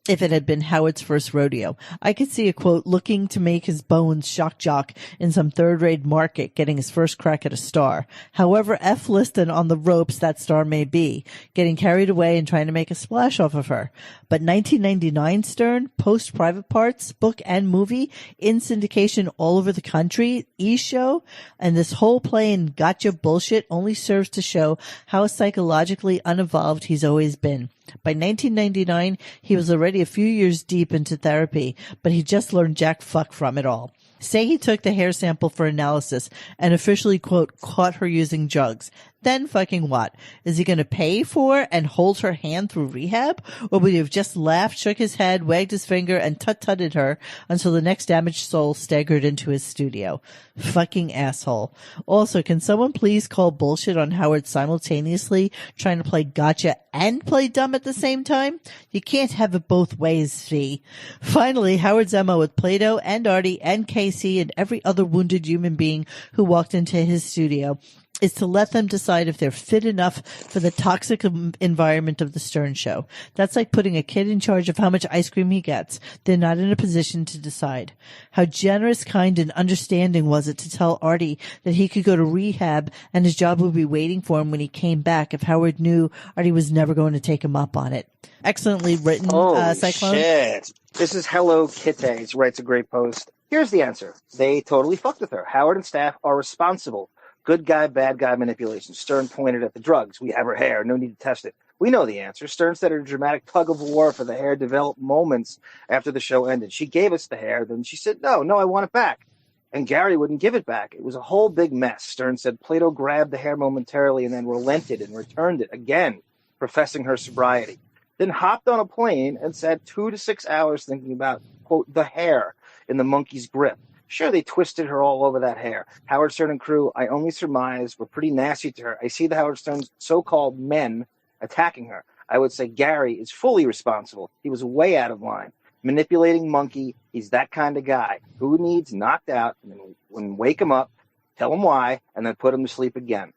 if it had been Howard's first rodeo. I could see a quote, looking to make his bones shock jock in some third-rate market, getting his first crack at a star. However F-listed on the ropes that star may be, getting carried away and trying to make a splash off of her. But 1999 Stern, post Private Parts, book and movie, in syndication all over the country, E-show, and this whole plain gotcha bullshit only serves to show how psychologically unevolved he's always been. By 1999, he was already a few years deep into therapy, but he just learned jack fuck from it all. Say he took the hair sample for analysis and officially, quote, caught her using drugs. Then fucking what? Is he going to pay for and hold her hand through rehab? Or would he have just laughed, shook his head, wagged his finger, and tut-tutted her until the next damaged soul staggered into his studio? Fucking asshole. Also, can someone please call bullshit on Howard simultaneously trying to play gotcha and play dumb at the same time? You can't have it both ways, Fee. Finally, Howard's MO with Plato and Artie and Casey and every other wounded human being who walked into his studio is to let them decide if they're fit enough for the toxic environment of the Stern Show. That's like putting a kid in charge of how much ice cream he gets. They're not in a position to decide. How generous, kind, and understanding was it to tell Artie that he could go to rehab and his job would be waiting for him when he came back if Howard knew Artie was never going to take him up on it. Excellently written, Cyclone. Shit. This is Hello Kitty. She writes a great post. Here's the answer. They totally fucked with her. Howard and staff are responsible. Good guy, bad guy manipulation. Stern pointed at the drugs. We have her hair. No need to test it. We know the answer. Stern said her dramatic tug of war for the hair developed moments after the show ended. She gave us the hair. Then she said, no, I want it back. And Gary wouldn't give it back. It was a whole big mess. Stern said Plato grabbed the hair momentarily and then relented and returned it again, professing her sobriety. Then hopped on a plane and sat 2 to 6 hours thinking about, quote, the hair in the monkey's grip. Sure, they twisted her all over that hair. Howard Stern and crew, I only surmise, were pretty nasty to her. I see the Howard Stern's so-called men attacking her. I would say Gary is fully responsible. He was way out of line. Manipulating monkey, he's that kind of guy. Who needs knocked out, and then when wake him up, tell him why, and then put him to sleep again.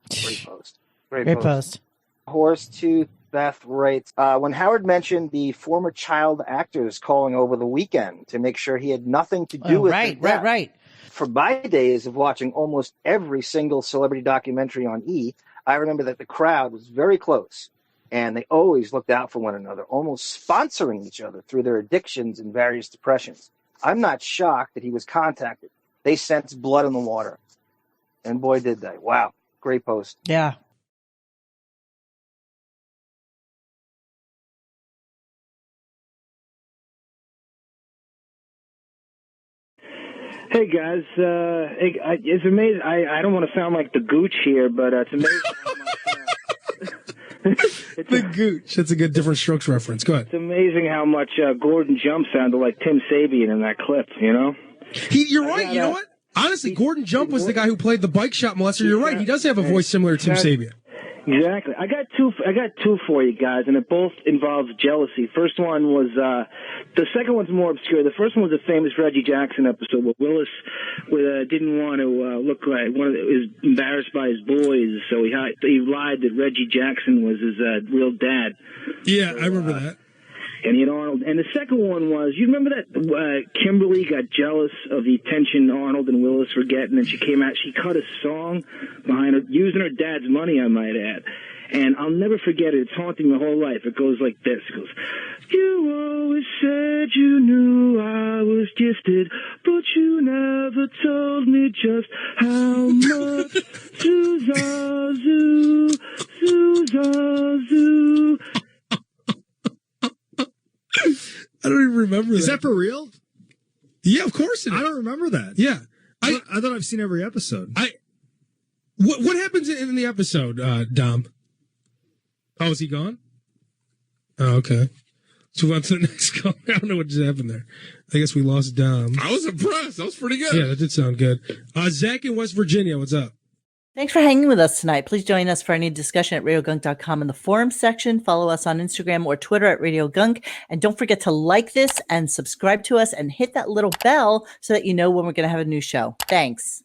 Great post. Great post. Horsetooth Beth writes, when Howard mentioned the former child actors calling over the weekend to make sure he had nothing to do with it. Right. For my days of watching almost every single celebrity documentary on E, I remember that the crowd was very close, and they always looked out for one another, almost sponsoring each other through their addictions and various depressions. I'm not shocked that he was contacted. They sensed blood in the water. And boy, did they. Wow. Great post. Yeah. Hey guys, it's amazing. I don't want to sound like the Gooch here, but it's amazing how much. The Gooch. That's a good Different Strokes reference. Go ahead. It's amazing how much Gordon Jump sounded like Tim Sabian in that clip. You know. You're right. You know what? Honestly, Gordon Jump was the guy who played the bike shop molester. You're right. He does have a voice similar to Tim Sabian. Exactly. I got two for you guys, and it both involves jealousy. First one was the second one's more obscure. The first one was a famous Reggie Jackson episode where Willis didn't want to look like was embarrassed by his boys, so he lied that Reggie Jackson was his real dad. Yeah, I remember that. And he had Arnold. And the second one was, you remember that Kimberly got jealous of the attention Arnold and Willis were getting, and she came out, she cut a song behind her, using her dad's money, I might add. And I'll never forget it. It's haunting my whole life. It goes like this. It goes, you always said you knew I was gifted, but you never told me just how much. Zoo-za-zoo, zoo-za-zoo. I don't even remember that. Is that for real? Yeah, of course it is. I don't remember that. Yeah. I thought I've seen every episode. What happens in the episode, Dom? Oh, is he gone? Oh, okay. Let's move on to the next call. I don't know what just happened there. I guess we lost Dom. I was impressed. That was pretty good. Yeah, that did sound good. Zach in West Virginia, what's up? Thanks for hanging with us tonight. Please join us for any discussion at radiogunk.com in the forum section. Follow us on Instagram or Twitter at Radio Gunk. And don't forget to like this and subscribe to us and hit that little bell so that you know when we're going to have a new show. Thanks.